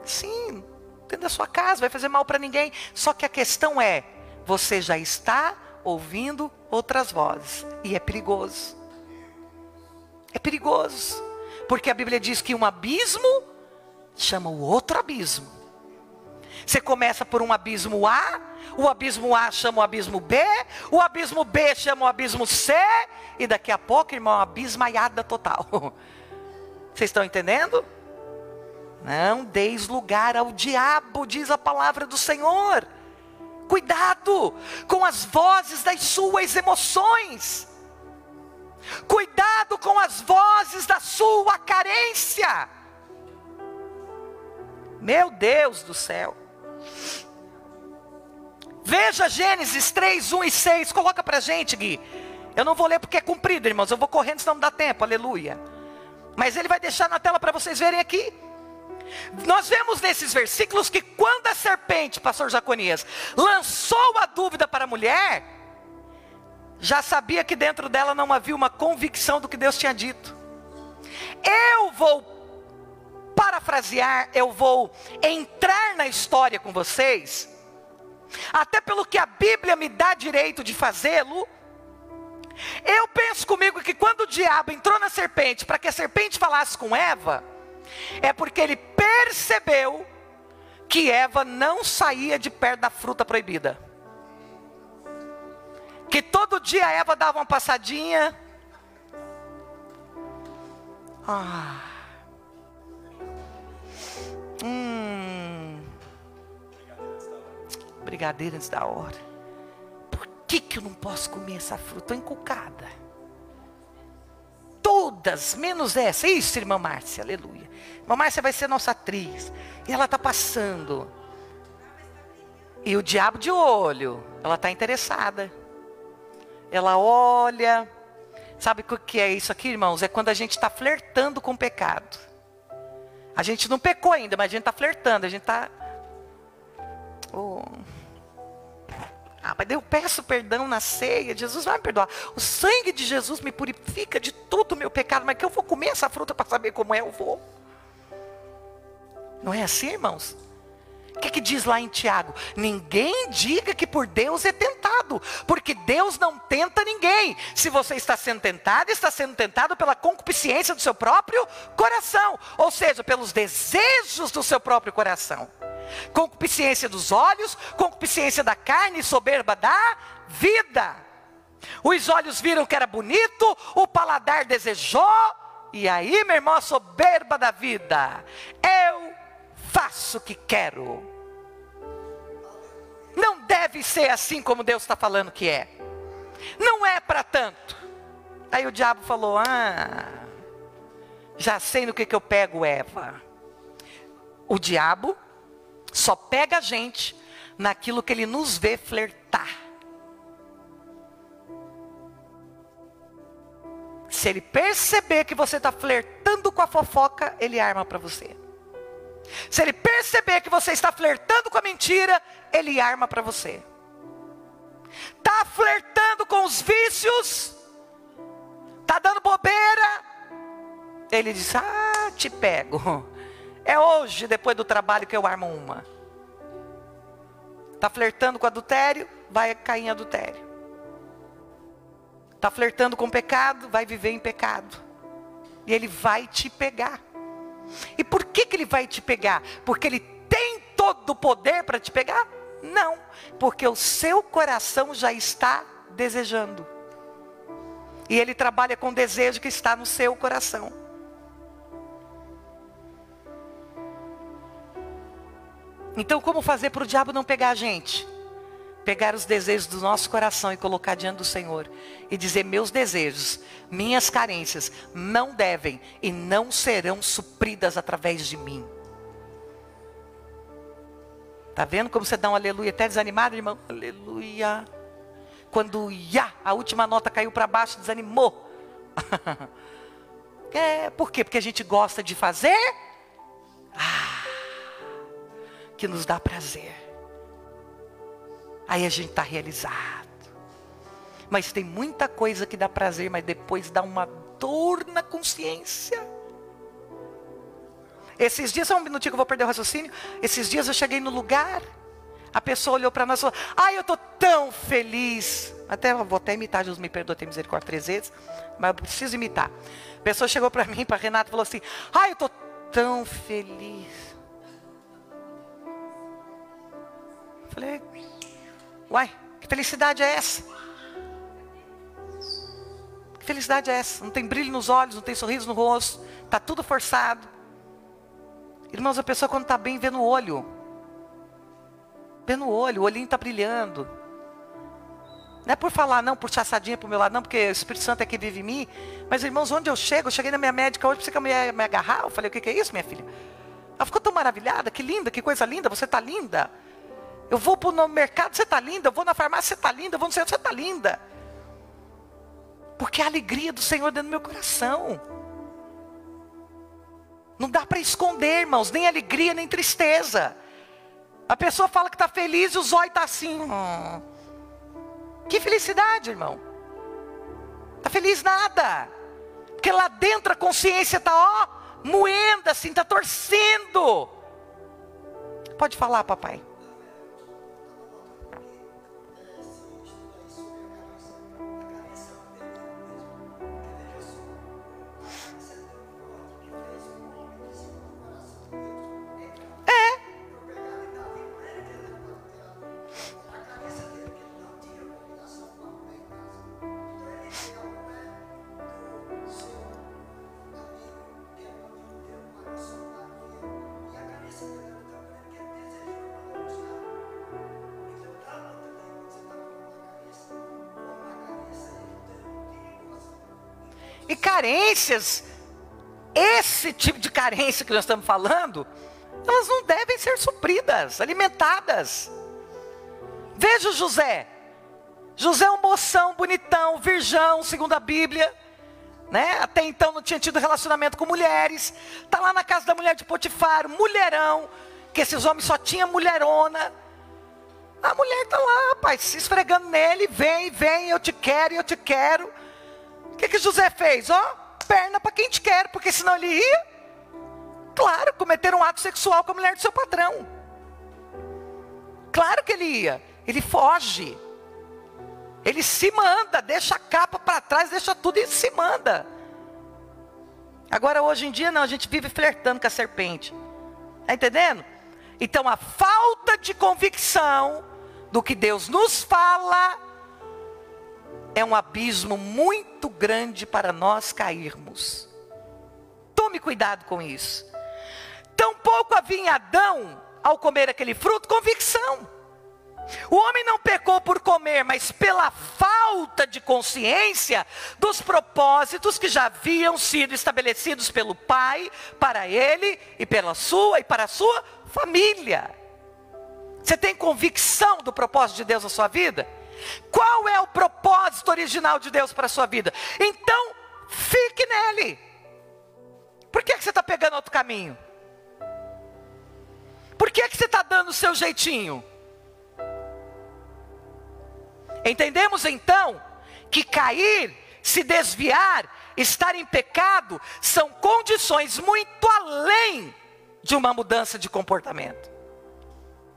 Sim, dentro da sua casa, vai fazer mal para ninguém. Só que a questão é, você já está ouvindo outras vozes. E é perigoso. É perigoso. Porque a Bíblia diz que um abismo chama o outro abismo. Você começa por um abismo A, o abismo A chama o abismo B chama o abismo C, e daqui a pouco, irmão, uma abismaiada total. Vocês estão entendendo? Não deis lugar ao diabo, diz a palavra do Senhor. Cuidado com as vozes das suas emoções. Cuidado com as vozes da sua carência. Meu Deus do céu. Veja Gênesis 3, 1 e 6. Coloca pra gente, Gui. Eu não vou ler porque é comprido, irmãos. Eu vou correndo, senão não dá tempo, aleluia. Mas ele vai deixar na tela para vocês verem aqui. Nós vemos nesses versículos que quando a serpente, pastor Jaconias, lançou a dúvida para a mulher, já sabia que dentro dela não havia uma convicção do que Deus tinha dito. Eu vou parafrasear, eu vou entrar na história com vocês, até pelo que a Bíblia me dá direito de fazê-lo. Eu penso comigo que quando o diabo entrou na serpente, para que a serpente falasse com Eva, é porque ele percebeu que Eva não saía de perto da fruta proibida. Que todo dia Eva dava uma passadinha. Brigadeiro antes da hora. Por que eu não posso comer essa fruta? Estou encucada. Todas, menos essa. Isso, irmã Márcia, aleluia. Irmã Márcia vai ser nossa atriz. E ela está passando. E o diabo de olho. Ela está interessada. Ela olha. Sabe o que é isso aqui, irmãos? É quando a gente está flertando com o pecado. A gente não pecou ainda, mas a gente está flertando. A gente está... mas eu peço perdão na ceia. Jesus vai me perdoar. O sangue de Jesus me purifica de todo o meu pecado. Mas que eu vou comer essa fruta para saber como é? Eu vou. Não é assim, irmãos? O que diz lá em Tiago? Ninguém diga que por Deus é tentado, porque Deus não tenta ninguém. Se você está sendo tentado pela concupiscência do seu próprio coração, ou seja, pelos desejos do seu próprio coração. Concupiscência dos olhos, concupiscência da carne e soberba da vida. Os olhos viram que era bonito, o paladar desejou, e aí, meu irmão, a soberba da vida. Eu faço o que quero. Não deve ser assim como Deus está falando que é. Não é para tanto. Aí o diabo falou, já sei no que eu pego Eva. O diabo só pega a gente naquilo que ele nos vê flertar. Se ele perceber que você está flertando com a fofoca, ele arma para você. Se ele perceber que você está flertando com a mentira, ele arma para você. Está flertando com os vícios, está dando bobeira, ele diz, te pego. É hoje, depois do trabalho, que eu armo uma. Está flertando com adultério, vai cair em adultério. Está flertando com pecado, vai viver em pecado. E ele vai te pegar. E por que ele vai te pegar? Porque ele tem todo o poder para te pegar? Não, porque o seu coração já está desejando. E ele trabalha com o desejo que está no seu coração. Então, como fazer para o diabo não pegar a gente? Pegar os desejos do nosso coração e colocar diante do Senhor. E dizer, meus desejos, minhas carências, não devem e não serão supridas através de mim. Está vendo como você dá um aleluia até desanimado, irmão? Aleluia. Quando a última nota caiu para baixo, desanimou. Por quê? Porque a gente gosta de fazer que nos dá prazer. Aí a gente está realizado. Mas tem muita coisa que dá prazer, mas depois dá uma dor na consciência. Esses dias, só um minutinho que eu vou perder o raciocínio. Esses dias eu cheguei no lugar, a pessoa olhou para nós e falou, eu estou tão feliz. Vou até imitar, Jesus me perdoa, tem misericórdia 3 vezes, mas eu preciso imitar. A pessoa chegou para mim, para Renata, e falou assim, eu estou tão feliz. Falei, que felicidade é essa? Que felicidade é essa? Não tem brilho nos olhos, não tem sorriso no rosto, está tudo forçado. Irmãos, a pessoa quando está bem, vê no olho. Vê no olho, o olhinho está brilhando. Não é por falar, não, por chaçadinha para o meu lado, não, porque o Espírito Santo é que vive em mim. Mas, irmãos, onde eu chego, eu cheguei na minha médica hoje, você quer me agarrar? Eu falei, o que é isso, minha filha? Ela ficou tão maravilhada, que linda, que coisa linda, você está linda. Eu vou no mercado, você está linda. Eu vou na farmácia, você está linda. Eu vou no centro, você está linda. Porque a alegria do Senhor dentro do meu coração. Não dá para esconder, irmãos, nem alegria, nem tristeza. A pessoa fala que está feliz e o zóio está assim. Que felicidade, irmão. Está feliz nada. Porque lá dentro a consciência está, moendo assim, está torcendo. Pode falar, papai. E carências, esse tipo de carência que nós estamos falando, elas não devem ser supridas, alimentadas. Veja o José. José é um moção, bonitão, virgão, segundo a Bíblia, né? Até então não tinha tido relacionamento com mulheres. Está lá na casa da mulher de Potifar, mulherão, que esses homens só tinham mulherona. A mulher está lá, rapaz, se esfregando nele, vem, eu te quero. O que José fez? Perna para quem te quer, porque senão ele ia, claro, cometer um ato sexual com a mulher do seu patrão. Claro que ele ia, ele foge. Ele se manda, deixa a capa para trás, deixa tudo e se manda. Agora hoje em dia não, a gente vive flertando com a serpente. Está entendendo? Então a falta de convicção do que Deus nos fala é um abismo muito grande para nós cairmos. Tome cuidado com isso. Tampouco havia em Adão, ao comer aquele fruto, convicção. O homem não pecou por comer, mas pela falta de consciência dos propósitos que já haviam sido estabelecidos pelo Pai, para ele e para a sua família. Você tem convicção do propósito de Deus na sua vida? Qual é o propósito original de Deus para a sua vida? Então, fique nele. Por que você está pegando outro caminho? Por que você está dando o seu jeitinho? Entendemos então que cair, se desviar, estar em pecado, são condições muito além de uma mudança de comportamento.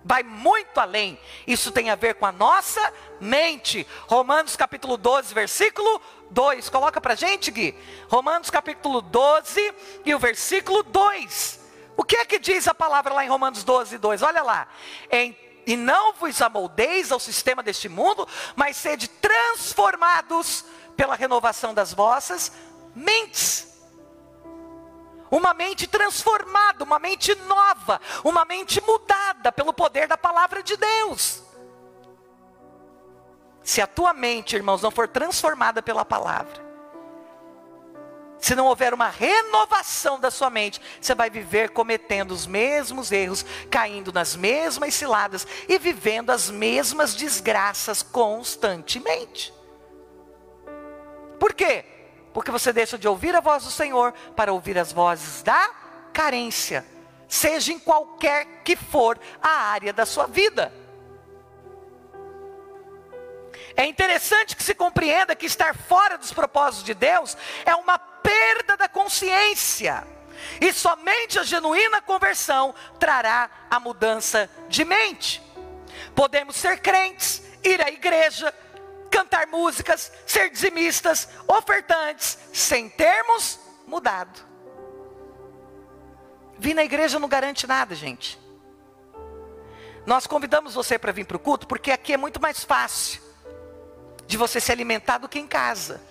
Vai muito além. Isso tem a ver com a nossa mente. Romanos capítulo 12, versículo 2. Coloca pra gente, Gui. Romanos capítulo 12 e o versículo 2. O que é que diz a palavra lá em Romanos 12, 2? Olha lá. E não vos amoldeis ao sistema deste mundo, mas sede transformados pela renovação das vossas mentes. Uma mente transformada, uma mente nova, uma mente mudada pelo poder da palavra de Deus. Se a tua mente, irmãos, não for transformada pela palavra, se não houver uma renovação da sua mente, você vai viver cometendo os mesmos erros, caindo nas mesmas ciladas e vivendo as mesmas desgraças constantemente. Por quê? Porque você deixa de ouvir a voz do Senhor para ouvir as vozes da carência, seja em qualquer que for a área da sua vida. É interessante que se compreenda que estar fora dos propósitos de Deus é uma perda da consciência. E somente a genuína conversão trará a mudança de mente. Podemos ser crentes, ir à igreja, cantar músicas, ser dizimistas, ofertantes, sem termos mudado. Vir na igreja não garante nada, gente. Nós convidamos você para vir para o culto, porque aqui é muito mais fácil de você se alimentar do que em casa,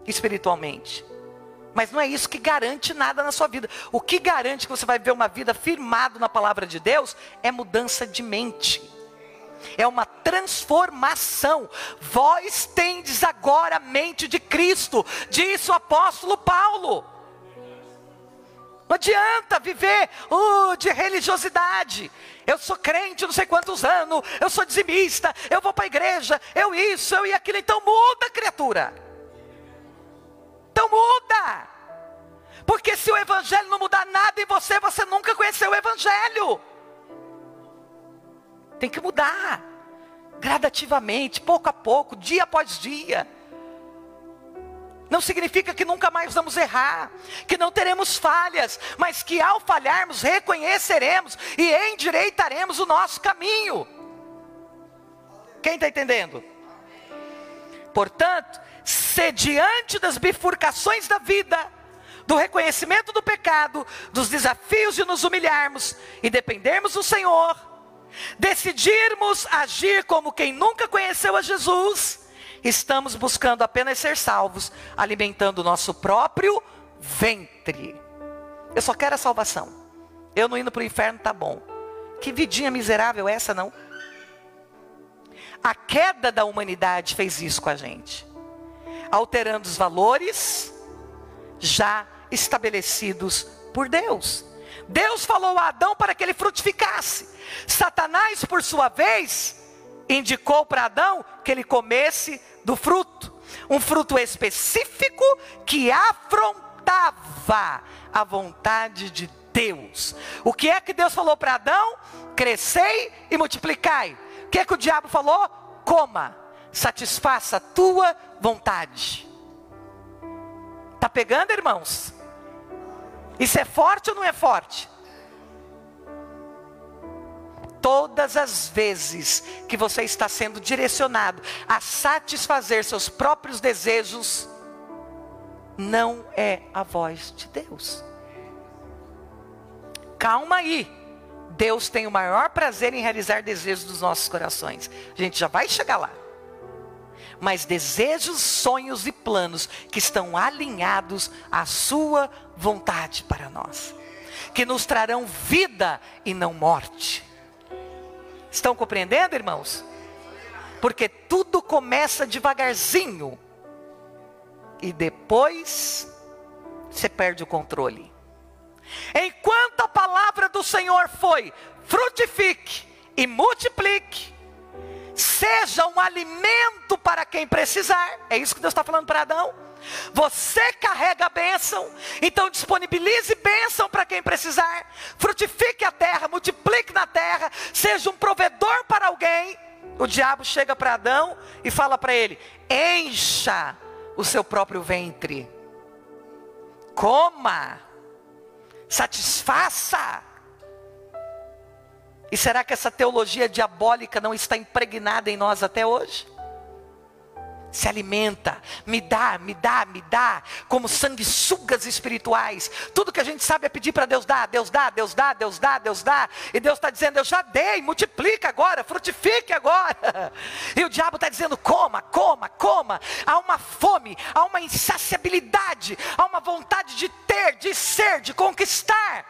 espiritualmente. Mas não é isso que garante nada na sua vida. O que garante que você vai viver uma vida firmado na palavra de Deus é mudança de mente. É uma transformação. Vós tendes agora a mente de Cristo, disse o apóstolo Paulo. Não adianta viver de religiosidade. Eu sou crente não sei quantos anos, eu sou dizimista, eu vou para a igreja, eu isso, eu e aquilo. Então muda, criatura. Então muda. Porque se o evangelho não mudar nada em você, você nunca conheceu o evangelho. Tem que mudar. Gradativamente, pouco a pouco, dia após dia. Não significa que nunca mais vamos errar, que não teremos falhas, mas que ao falharmos reconheceremos e endireitaremos o nosso caminho. Quem está entendendo? Portanto, se diante das bifurcações da vida, do reconhecimento do pecado, dos desafios de nos humilharmos e dependermos do Senhor, decidirmos agir como quem nunca conheceu a Jesus, estamos buscando apenas ser salvos, alimentando o nosso próprio ventre. Eu só quero a salvação. Eu não indo para o inferno, tá bom. Que vidinha miserável é essa, não? A queda da humanidade fez isso com a gente. alterando os valores já estabelecidos por Deus. Deus falou a Adão para que ele frutificasse. Satanás, por sua vez, indicou para Adão que ele comesse do fruto. Um fruto específico que afrontava a vontade de Deus. O que é que Deus falou para Adão? Crescei e multiplicai. O que é que o diabo falou? Coma, satisfaça a tua vontade. Está pegando, irmãos? Isso é forte ou não é forte? Todas as vezes que você está sendo direcionado a satisfazer seus próprios desejos, não é a voz de Deus. Calma aí. Deus tem o maior prazer em realizar desejos dos nossos corações. A gente já vai chegar lá. Mas desejos, sonhos e planos que estão alinhados à sua vontade para nós, que nos trarão vida e não morte. Estão compreendendo, irmãos? Porque tudo começa devagarzinho e depois você perde o controle. Enquanto a palavra do Senhor foi: frutifique e multiplique, seja um alimento para quem precisar. É isso que Deus está falando para Adão. Você carrega a bênção, então disponibilize bênção para quem precisar. Frutifique a terra, multiplique na terra, seja um provedor para alguém. O diabo chega para Adão e fala para ele: encha o seu próprio ventre, coma, satisfaça. E será que essa teologia diabólica não está impregnada em nós até hoje? Se alimenta, me dá, me dá, me dá, como sanguessugas espirituais. Tudo que a gente sabe é pedir para Deus dar, Deus dá, Deus dá, Deus dá, Deus dá. E Deus está dizendo: eu já dei, multiplica agora, frutifique agora. E o diabo está dizendo: coma, coma, coma. Há uma fome, há uma insaciabilidade, há uma vontade de ter, de ser, de conquistar.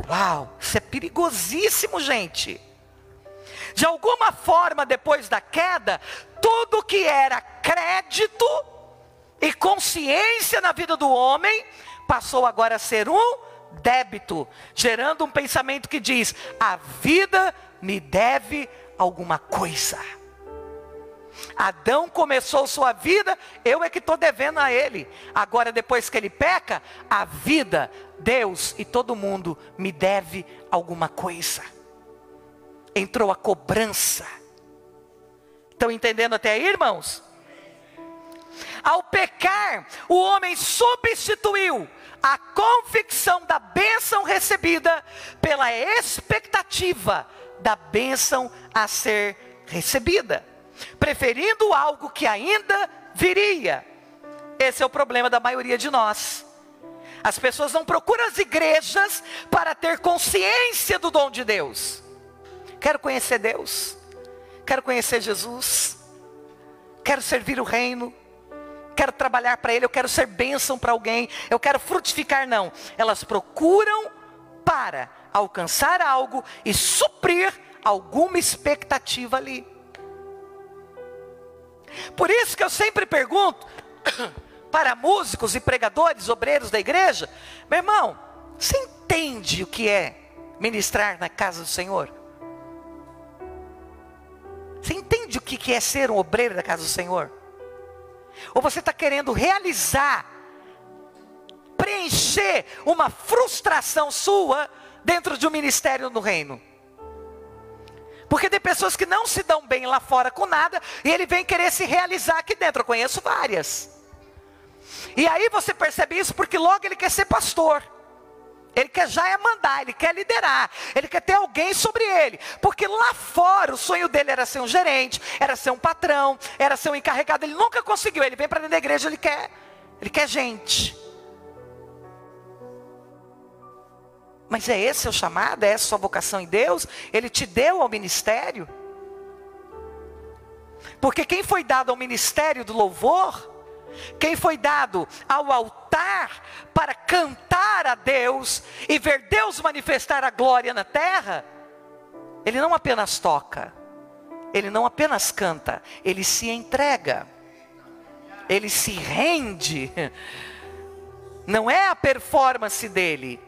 Uau, isso é perigosíssimo, gente. De alguma forma, depois da queda, tudo que era crédito e consciência na vida do homem, passou agora a ser um débito, gerando um pensamento que diz: a vida me deve alguma coisa. Adão começou sua vida, eu é que estou devendo a ele. Agora, depois que ele peca, a vida, Deus e todo mundo me deve alguma coisa. Entrou a cobrança. Estão entendendo até aí, irmãos? Ao pecar, o homem substituiu a convicção da bênção recebida pela expectativa da bênção a ser recebida, preferindo algo que ainda viria. Esse é o problema da maioria de nós. As pessoas não procuram as igrejas para ter consciência do dom de Deus. Quero conhecer Deus, quero conhecer Jesus, quero servir o reino, quero trabalhar para Ele, eu quero ser bênção para alguém, eu quero frutificar. Não, elas procuram para alcançar algo e suprir alguma expectativa ali. Por isso que eu sempre pergunto para músicos e pregadores, obreiros da igreja: meu irmão, você entende o que é ministrar na casa do Senhor? Você entende o que é ser um obreiro da casa do Senhor? Ou você está querendo realizar, preencher uma frustração sua dentro de um ministério no reino? Porque tem pessoas que não se dão bem lá fora com nada, e ele vem querer se realizar aqui dentro. Eu conheço várias. E aí você percebe isso porque logo ele quer ser pastor. Ele quer já mandar, ele quer liderar, ele quer ter alguém sobre ele. Porque lá fora o sonho dele era ser um gerente, era ser um patrão, era ser um encarregado. Ele nunca conseguiu, ele vem para dentro da igreja, ele quer gente. Mas é esse o chamado? É essa a sua vocação em Deus? Ele te deu ao ministério? Porque quem foi dado ao ministério do louvor, quem foi dado ao altar para cantar a Deus e ver Deus manifestar a glória na terra, ele não apenas toca, ele não apenas canta, ele se entrega. Ele se rende. Não é a performance dele.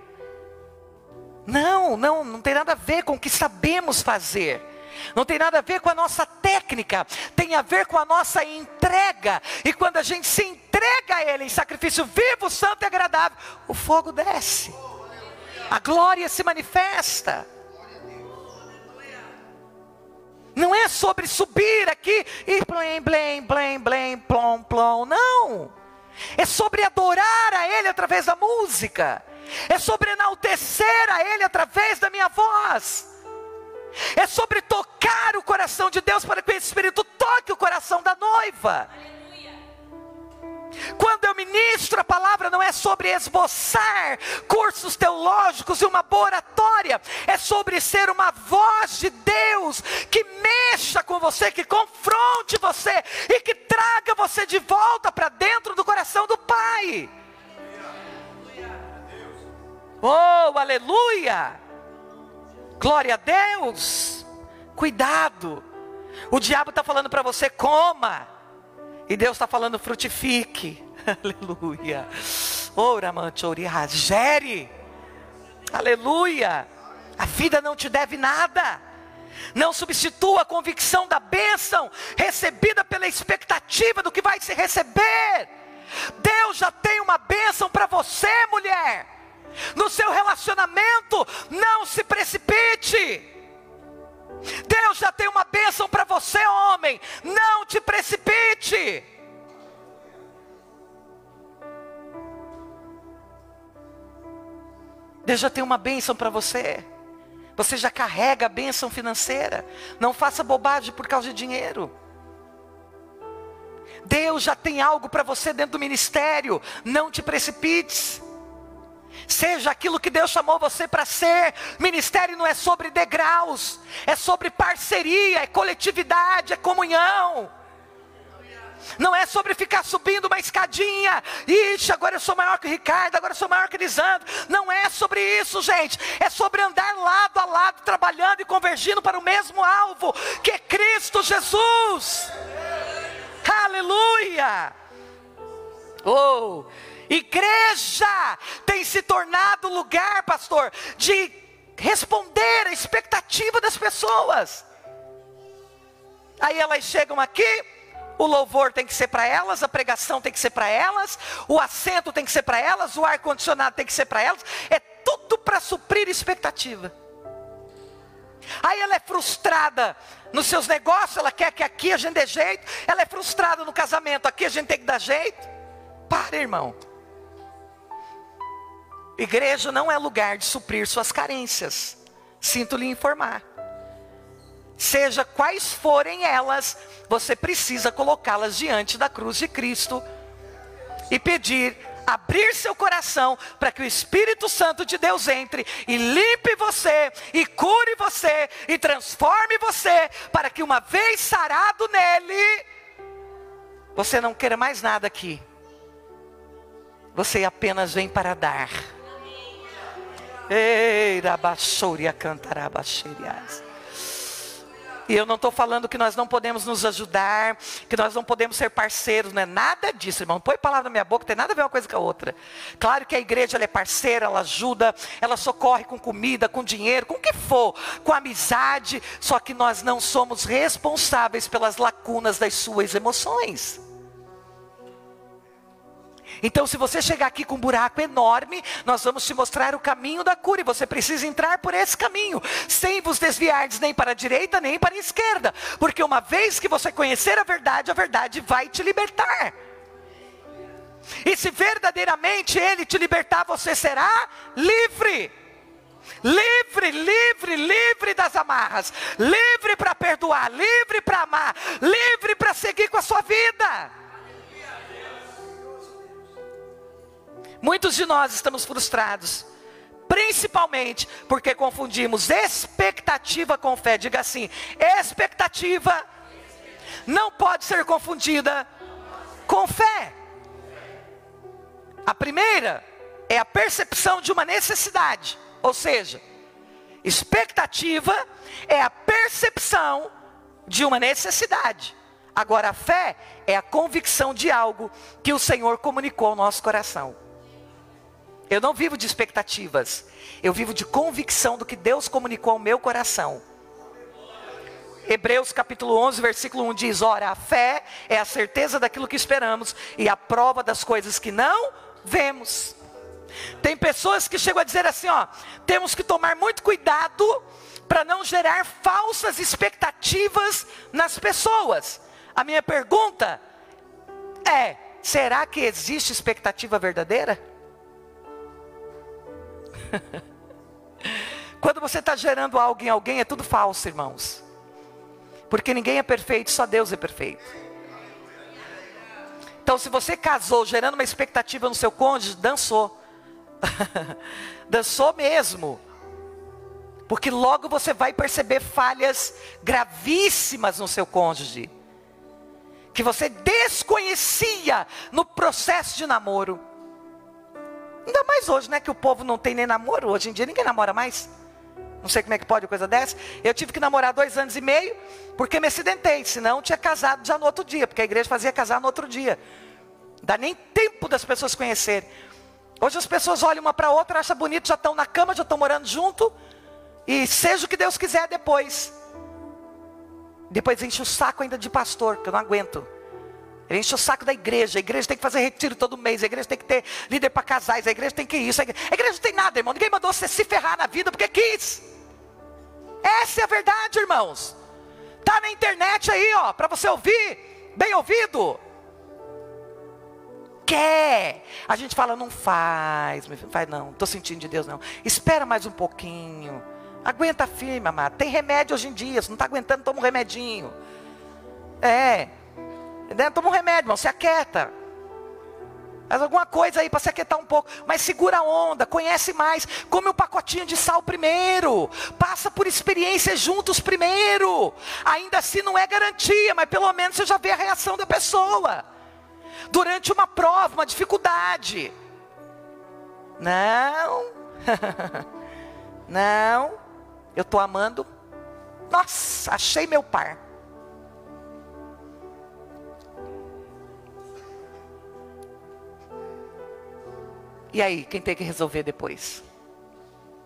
Não tem nada a ver com o que sabemos fazer. Não tem nada a ver com a nossa técnica. Tem a ver com a nossa entrega. E quando a gente se entrega a Ele em sacrifício vivo, santo e agradável, o fogo desce. A glória se manifesta. Não é sobre subir aqui e blém, blém, blém, blém, plom, plom. Não. É sobre adorar a Ele através da música. É sobre enaltecer a Ele através da minha voz. É sobre tocar o coração de Deus para que o Espírito toque o coração da noiva. Quando eu ministro a palavra, não é sobre esboçar cursos teológicos e uma boa oratória. É sobre ser uma voz de Deus que mexa com você, que confronte você e que traga você de volta para dentro do coração do Pai. Oh, aleluia! Glória a Deus! Cuidado! O diabo está falando para você, coma. E Deus está falando, frutifique. Aleluia. Ora, manchoria, gere. Aleluia. A vida não te deve nada. Não substitua a convicção da bênção recebida pela expectativa do que vai se receber. Deus já tem uma bênção para você, mulher. No seu relacionamento, não se precipite. Deus já tem uma bênção para você, homem. Não te precipite. Deus já tem uma bênção para você. Você já carrega a bênção financeira. Não faça bobagem por causa de dinheiro. Deus já tem algo para você dentro do ministério. Não te precipites. Seja aquilo que Deus chamou você para ser. Ministério não é sobre degraus, é sobre parceria, é coletividade, é comunhão. Não é sobre ficar subindo uma escadinha. Ixi, agora eu sou maior que o Ricardo, agora eu sou maior que o Lisandro. Não é sobre isso, gente. É sobre andar lado a lado, trabalhando e convergindo para o mesmo alvo, que é Cristo Jesus. Aleluia. Oh, igreja tem se tornado lugar, pastor, de responder à expectativa das pessoas. Aí elas chegam aqui, o louvor tem que ser para elas, a pregação tem que ser para elas, o assento tem que ser para elas, o ar-condicionado tem que ser para elas. É tudo para suprir expectativa. Aí ela é frustrada nos seus negócios, ela quer que aqui a gente dê jeito. Ela é frustrada no casamento, aqui a gente tem que dar jeito. Para, irmão. Igreja não é lugar de suprir suas carências. Sinto lhe informar. Seja quais forem elas, você precisa colocá-las diante da cruz de Cristo e pedir, abrir seu coração para que o Espírito Santo de Deus entre e limpe você, e cure você, e transforme você, para que uma vez sarado nele, você não queira mais nada aqui. Você apenas vem para dar. E eu não estou falando que nós não podemos nos ajudar, que nós não podemos ser parceiros, não é nada disso, irmão. Não põe palavra na minha boca, tem nada a ver uma coisa com a outra. Claro que a igreja ela é parceira, ela ajuda, ela socorre com comida, com dinheiro, com o que for, com amizade. Só que nós não somos responsáveis pelas lacunas das suas emoções. Então, se você chegar aqui com um buraco enorme, nós vamos te mostrar o caminho da cura. E você precisa entrar por esse caminho, sem vos desviardes nem para a direita, nem para a esquerda. Porque uma vez que você conhecer a verdade vai te libertar. E se verdadeiramente Ele te libertar, você será livre. Livre, livre, livre das amarras. Livre para perdoar, livre para amar, livre para seguir com a sua vida. Muitos de nós estamos frustrados, principalmente porque confundimos expectativa com fé. Diga assim: expectativa não pode ser confundida com fé. A primeira é a percepção de uma necessidade, ou seja, expectativa é a percepção de uma necessidade. Agora, a fé é a convicção de algo que o Senhor comunicou ao nosso coração. Eu não vivo de expectativas, eu vivo de convicção do que Deus comunicou ao meu coração. Hebreus capítulo 11, versículo 1 diz: ora, a fé é a certeza daquilo que esperamos e a prova das coisas que não vemos. Tem pessoas que chegam a dizer assim, temos que tomar muito cuidado para não gerar falsas expectativas nas pessoas. A minha pergunta é, será que existe expectativa verdadeira? Quando você está gerando algo em alguém, é tudo falso, irmãos. Porque ninguém é perfeito, só Deus é perfeito. Então, se você casou gerando uma expectativa no seu cônjuge, dançou. Dançou mesmo. Porque logo você vai perceber falhas gravíssimas no seu cônjuge, que você desconhecia no processo de namoro. Ainda mais hoje, né, que o povo não tem nem namoro. Hoje em dia ninguém namora mais. Não sei como é que pode uma coisa dessa. Eu tive que namorar 2 anos e meio, porque me acidentei. Senão tinha casado já no outro dia, porque a igreja fazia casar no outro dia. Não dá nem tempo das pessoas conhecerem. Hoje as pessoas olham uma para a outra, acham bonito, já estão na cama, já estão morando junto. E seja o que Deus quiser depois. Depois enche o saco ainda de pastor, que eu não aguento. Ele enche o saco da igreja. A igreja tem que fazer retiro todo mês. A igreja tem que ter líder para casais. A igreja tem que isso. A igreja não tem nada, irmão. Ninguém mandou você se ferrar na vida porque quis. Essa é a verdade, irmãos. Tá na internet aí, para você ouvir. Bem ouvido. Quer. A gente fala, não faz. Não faz não. Estou sentindo de Deus não. Espera mais um pouquinho. Aguenta firme, amado. Tem remédio hoje em dia. Se não está aguentando, toma um remedinho. Toma um remédio, irmão, se aquieta. Faz alguma coisa aí para se aquietar um pouco. Mas segura a onda, conhece mais. Come um pacotinho de sal primeiro. Passa por experiências juntos primeiro. Ainda assim não é garantia, mas pelo menos você já vê a reação da pessoa. Durante uma prova, uma dificuldade. Não. Não. Eu estou amando. Nossa, achei meu par. E aí, quem tem que resolver depois?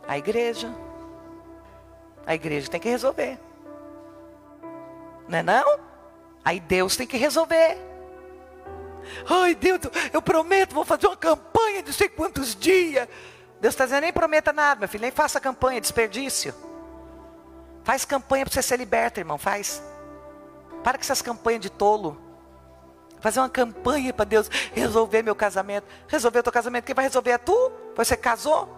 A igreja. A igreja tem que resolver. Não é não? Aí Deus tem que resolver. Ai Deus, eu prometo, vou fazer uma campanha de não sei quantos dias. Deus está dizendo, nem prometa nada, meu filho, nem faça campanha, desperdício. Faz campanha para você ser liberto, irmão, faz. Para com essas campanhas de tolo. Fazer uma campanha para Deus resolver meu casamento. Resolver o teu casamento, quem vai resolver é tu? Você casou?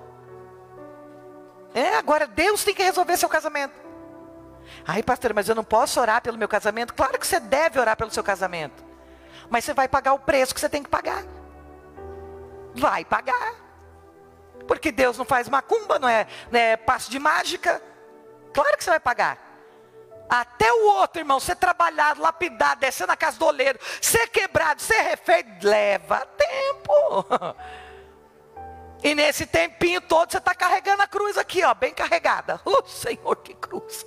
Agora Deus tem que resolver seu casamento. Ai pastor, mas eu não posso orar pelo meu casamento. Claro que você deve orar pelo seu casamento. Mas você vai pagar o preço que você tem que pagar. Vai pagar. Porque Deus não faz macumba, não é passo de mágica. Claro que você vai pagar. Até o outro, irmão, ser trabalhado, lapidado, descer na casa do oleiro, ser quebrado, ser refeito, leva tempo. E nesse tempinho todo, você está carregando a cruz aqui, bem carregada. Senhor, que cruz.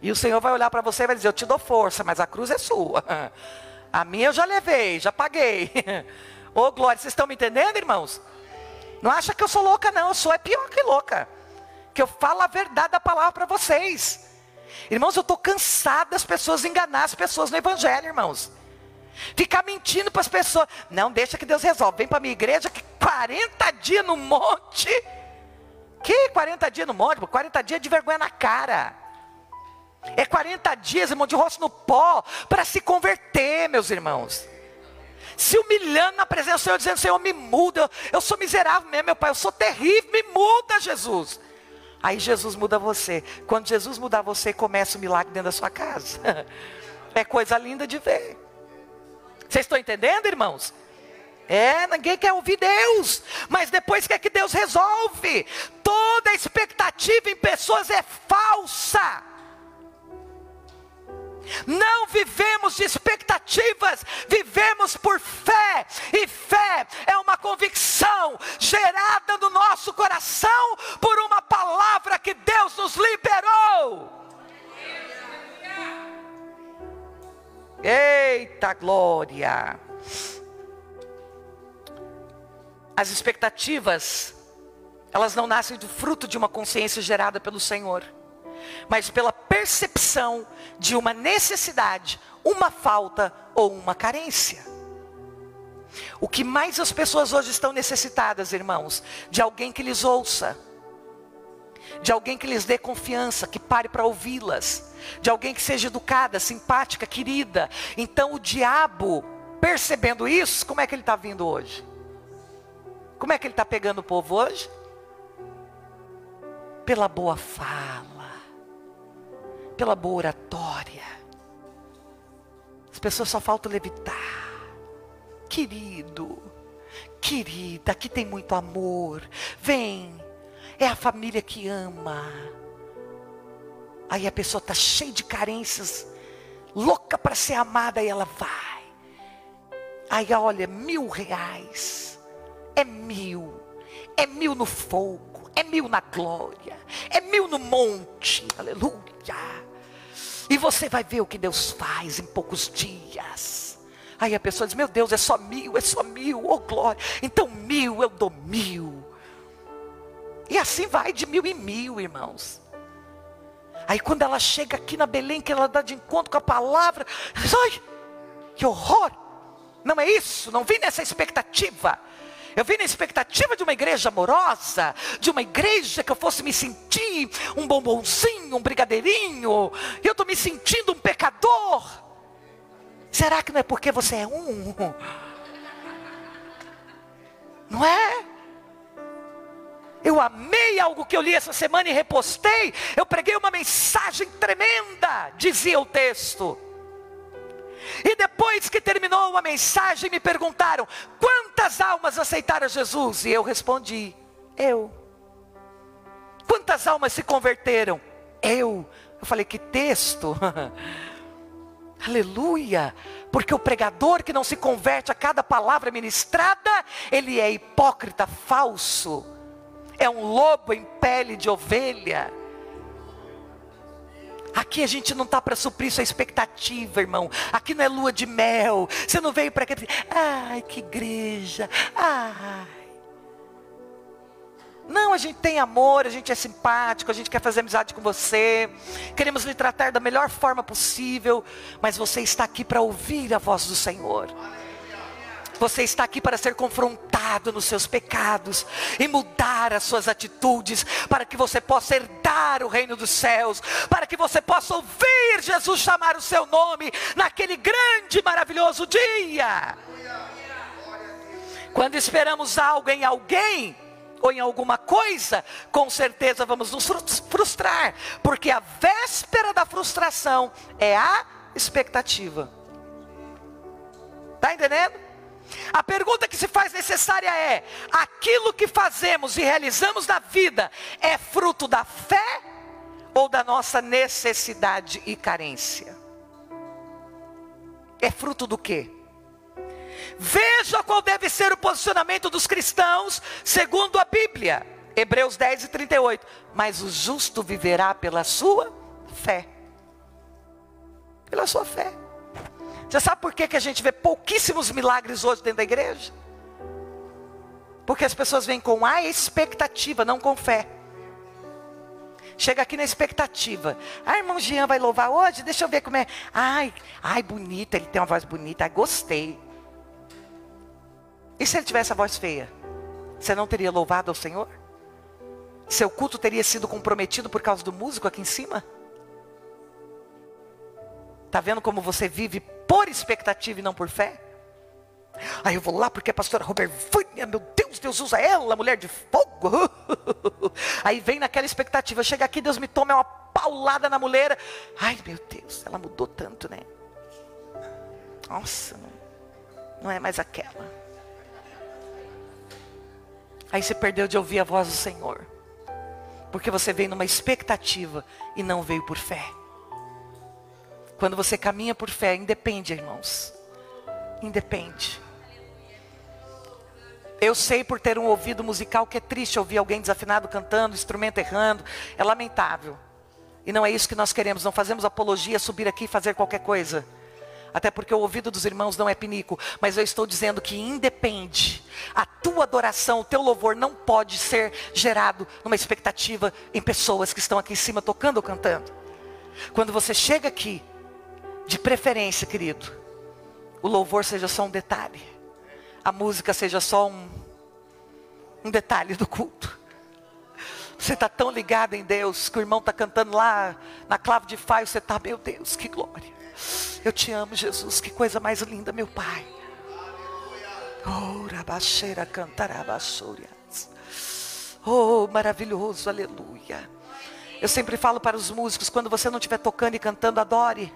E o Senhor vai olhar para você e vai dizer, eu te dou força, mas a cruz é sua. A minha eu já levei, já paguei. Ô glória, vocês estão me entendendo, irmãos? Não acha que eu sou louca, não. Eu sou pior que louca. Que eu falo a verdade da palavra para vocês. Irmãos, eu estou cansado das pessoas enganar as pessoas no evangelho, irmãos. Ficar mentindo para as pessoas. Não, deixa que Deus resolve. Vem para a minha igreja que 40 dias no monte. Que 40 dias no monte? 40 dias de vergonha na cara. É 40 dias, irmão, de rosto no pó para se converter, meus irmãos. Se humilhando na presença do Senhor, dizendo, Senhor, me muda. Eu sou miserável mesmo, meu pai. Eu sou terrível, me muda, Jesus. Aí Jesus muda você. Quando Jesus mudar você, começa o milagre dentro da sua casa. É coisa linda de ver. Vocês estão entendendo, irmãos? Ninguém quer ouvir Deus. Mas depois quer que Deus resolve. Toda expectativa em pessoas é falsa. Não vivemos de expectativas, vivemos por fé. E fé é uma convicção gerada no nosso coração por uma palavra que Deus nos liberou. Eita glória! As expectativas, elas não nascem do fruto de uma consciência gerada pelo Senhor, mas pela percepção de uma necessidade, uma falta ou uma carência. O que mais as pessoas hoje estão necessitadas, irmãos? De alguém que lhes ouça, de alguém que lhes dê confiança, que pare para ouvi-las, de alguém que seja educada, simpática, querida. Então o diabo, percebendo isso, como é que ele está vindo hoje? Como é que ele está pegando o povo hoje? Pela boa fala, pela boa oratória. As pessoas só faltam levitar. Querido, querida, aqui tem muito amor. Vem, é a família que ama. Aí a pessoa está cheia de carências, louca para ser amada, e ela vai. Aí olha, R$1000. É 1000. É 1000 no fogo. É 1000 na glória. É 1000 no monte. Aleluia. E você vai ver o que Deus faz em poucos dias. Aí a pessoa diz, meu Deus, é só 1000, é só 1000, oh glória. Então 1000, eu dou 1000. E assim vai de 1000 em 1000, irmãos. Aí quando ela chega aqui na Belém, que ela dá de encontro com a palavra, ai, que horror. Não é isso, não vim nessa expectativa. Eu vim na expectativa de uma igreja amorosa, de uma igreja que eu fosse me sentir um bombonzinho, um brigadeirinho. E eu estou me sentindo um pecador. Será que não é porque você é um? Não é? Eu amei algo que eu li essa semana e repostei. Eu preguei uma mensagem tremenda, dizia o texto. E depois que terminou a mensagem, me perguntaram, quantas almas aceitaram Jesus? E eu respondi, eu. Quantas almas se converteram? Eu falei, que texto? Aleluia. Porque o pregador que não se converte a cada palavra ministrada, ele é hipócrita, falso. É um lobo em pele de ovelha. Aqui a gente não está para suprir sua expectativa, irmão. Aqui não é lua de mel. Você não veio para cá. Ai, que igreja. Ai. Não, a gente tem amor, a gente é simpático, a gente quer fazer amizade com você. Queremos lhe tratar da melhor forma possível. Mas você está aqui para ouvir a voz do Senhor. Você está aqui para ser confrontado nos seus pecados e mudar as suas atitudes, para que você possa herdar o reino dos céus, para que você possa ouvir Jesus chamar o seu nome naquele grande e maravilhoso dia. Quando esperamos algo em alguém ou em alguma coisa, com certeza vamos nos frustrar, porque a véspera da frustração é a expectativa. Está entendendo? A pergunta que se faz necessária é, aquilo que fazemos e realizamos na vida é fruto da fé ou da nossa necessidade e carência? É fruto do quê? Veja qual deve ser o posicionamento dos cristãos segundo a Bíblia. Hebreus 10:38. Mas o justo viverá pela sua fé. Pela sua fé. Você sabe por que a gente vê pouquíssimos milagres hoje dentro da igreja? Porque as pessoas vêm com a expectativa, não com fé. Chega aqui na expectativa. Ah, irmão Jean vai louvar hoje? Deixa eu ver como é. Ai, bonito, ele tem uma voz bonita. Ai, gostei. E se ele tivesse a voz feia? Você não teria louvado ao Senhor? Seu culto teria sido comprometido por causa do músico aqui em cima? Está vendo como você vive por expectativa e não por fé? Aí eu vou lá porque a pastora Robervânia, meu Deus, Deus usa ela, mulher de fogo. Aí vem naquela expectativa, chega aqui, Deus me toma uma paulada na mulher. Ai meu Deus, ela mudou tanto, né? Nossa, não é mais aquela. Aí você perdeu de ouvir a voz do Senhor, porque você veio numa expectativa e não veio por fé. Quando você caminha por fé, independe, irmãos. Independe. Eu sei por ter um ouvido musical que é triste ouvir alguém desafinado cantando, instrumento errando. É lamentável. E não é isso que nós queremos. Não fazemos apologia, subir aqui e fazer qualquer coisa. Até porque o ouvido dos irmãos não é pinico. Mas eu estou dizendo que independe. A tua adoração, o teu louvor não pode ser gerado numa expectativa em pessoas que estão aqui em cima tocando ou cantando. Quando você chega aqui, de preferência, querido, o louvor seja só um detalhe. A música seja só um detalhe do culto. Você está tão ligado em Deus, que o irmão está cantando lá na clave de Fá, e você está, meu Deus, que glória. Eu te amo, Jesus, que coisa mais linda, meu Pai. Oh, rabacheira cantarabaxorias. Oh, maravilhoso, aleluia. Eu sempre falo para os músicos, quando você não estiver tocando e cantando, adore.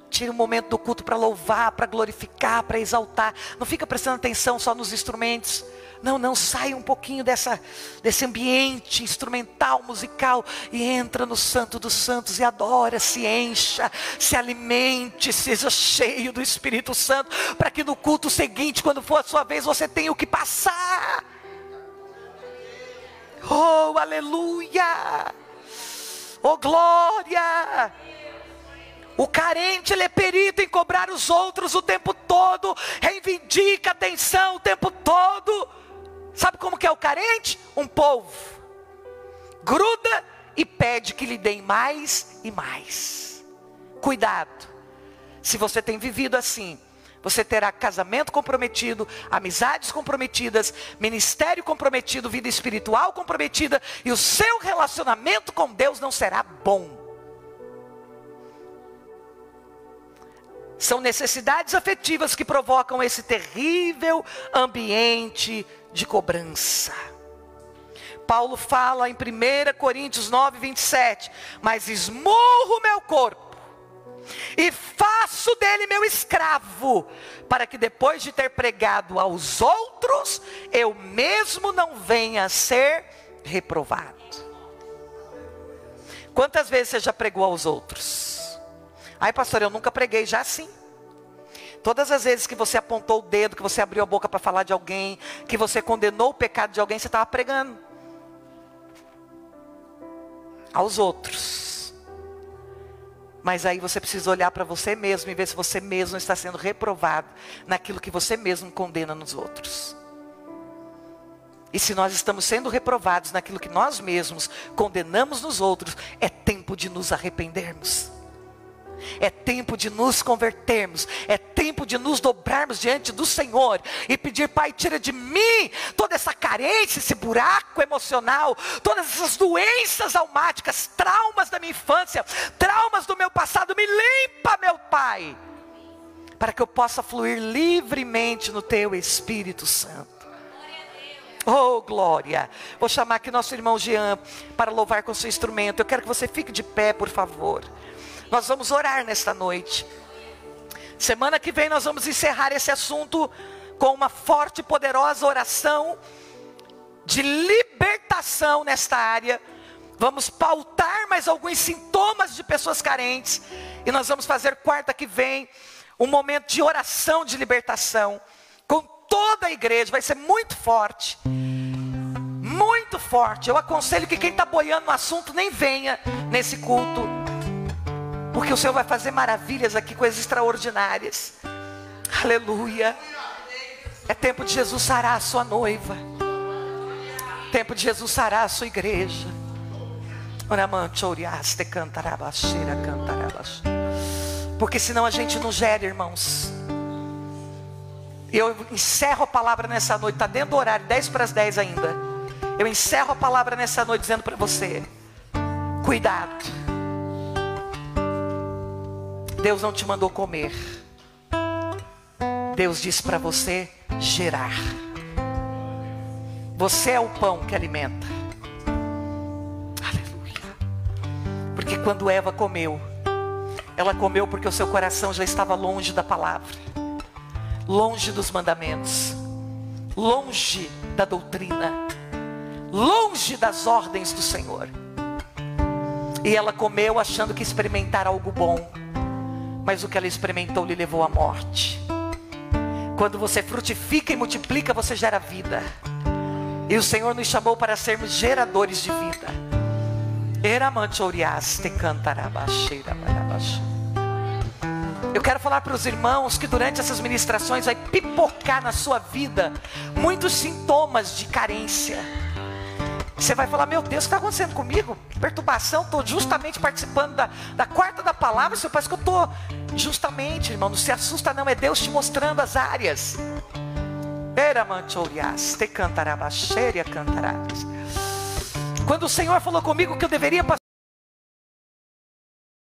Tire um momento do culto para louvar, para glorificar, para exaltar. Não fica prestando atenção só nos instrumentos. Não, sai um pouquinho desse ambiente instrumental, musical, e entra no Santo dos Santos e adora, se encha, se alimente, seja cheio do Espírito Santo, para que no culto seguinte, quando for a sua vez, você tenha o que passar. Oh, aleluia! Oh, glória! O carente, ele é perito em cobrar os outros o tempo todo, reivindica atenção o tempo todo. Sabe como que é o carente? Um polvo. Gruda e pede que lhe deem mais e mais. Cuidado. Se você tem vivido assim, você terá casamento comprometido, amizades comprometidas, ministério comprometido, vida espiritual comprometida, e o seu relacionamento com Deus não será bom. São necessidades afetivas que provocam esse terrível ambiente de cobrança. Paulo fala em 1 Coríntios 9, 27. Mas esmurro meu corpo e faço dele meu escravo, para que depois de ter pregado aos outros, eu mesmo não venha a ser reprovado. Quantas vezes você já pregou aos outros? Ai, pastor, eu nunca preguei. Já sim. Todas as vezes que você apontou o dedo, que você abriu a boca para falar de alguém, que você condenou o pecado de alguém, você estava pregando aos outros. Mas aí você precisa olhar para você mesmo e ver se você mesmo está sendo reprovado naquilo que você mesmo condena nos outros. E se nós estamos sendo reprovados naquilo que nós mesmos condenamos nos outros, é tempo de nos arrependermos. É tempo de nos convertermos. É tempo de nos dobrarmos diante do Senhor e pedir: Pai, tira de mim toda essa carência, esse buraco emocional, todas essas doenças almáticas, traumas da minha infância, traumas do meu passado. Me limpa, meu Pai, para que eu possa fluir livremente no Teu Espírito Santo. Oh, glória. Vou chamar aqui nosso irmão Jean para louvar com seu instrumento. Eu quero que você fique de pé, por favor. Nós vamos orar nesta noite. Semana que vem nós vamos encerrar esse assunto com uma forte e poderosa oração de libertação nesta área. Vamos pautar mais alguns sintomas de pessoas carentes. E nós vamos fazer quarta que vem um momento de oração de libertação com toda a igreja. Vai ser muito forte. Muito forte. Eu aconselho que quem está boiando no assunto nem venha nesse culto, porque o Senhor vai fazer maravilhas aqui, coisas extraordinárias. Aleluia. É tempo de Jesus sarar a sua noiva. Tempo de Jesus sarar a sua igreja. Porque senão a gente não gera, irmãos. Eu encerro a palavra nessa noite. Está dentro do horário, 10 para as 10 ainda. Eu encerro a palavra nessa noite dizendo para você: cuidado. Deus não te mandou comer. Deus disse para você gerar. Você é o pão que alimenta. Aleluia. Porque quando Eva comeu, ela comeu porque o seu coração já estava longe da palavra, longe dos mandamentos, longe da doutrina, longe das ordens do Senhor. E ela comeu achando que experimentar algo bom, mas o que ela experimentou lhe levou à morte. Quando você frutifica e multiplica, você gera vida. E o Senhor nos chamou para sermos geradores de vida. Eu quero falar para os irmãos que durante essas ministrações vai pipocar na sua vida muitos sintomas de carência. Você vai falar, meu Deus, o que está acontecendo comigo? Perturbação, estou justamente participando da quarta da palavra, Senhor, parece que eu estou justamente, irmão, não se assusta não, é Deus te mostrando as áreas. Quando o Senhor falou comigo que eu deveria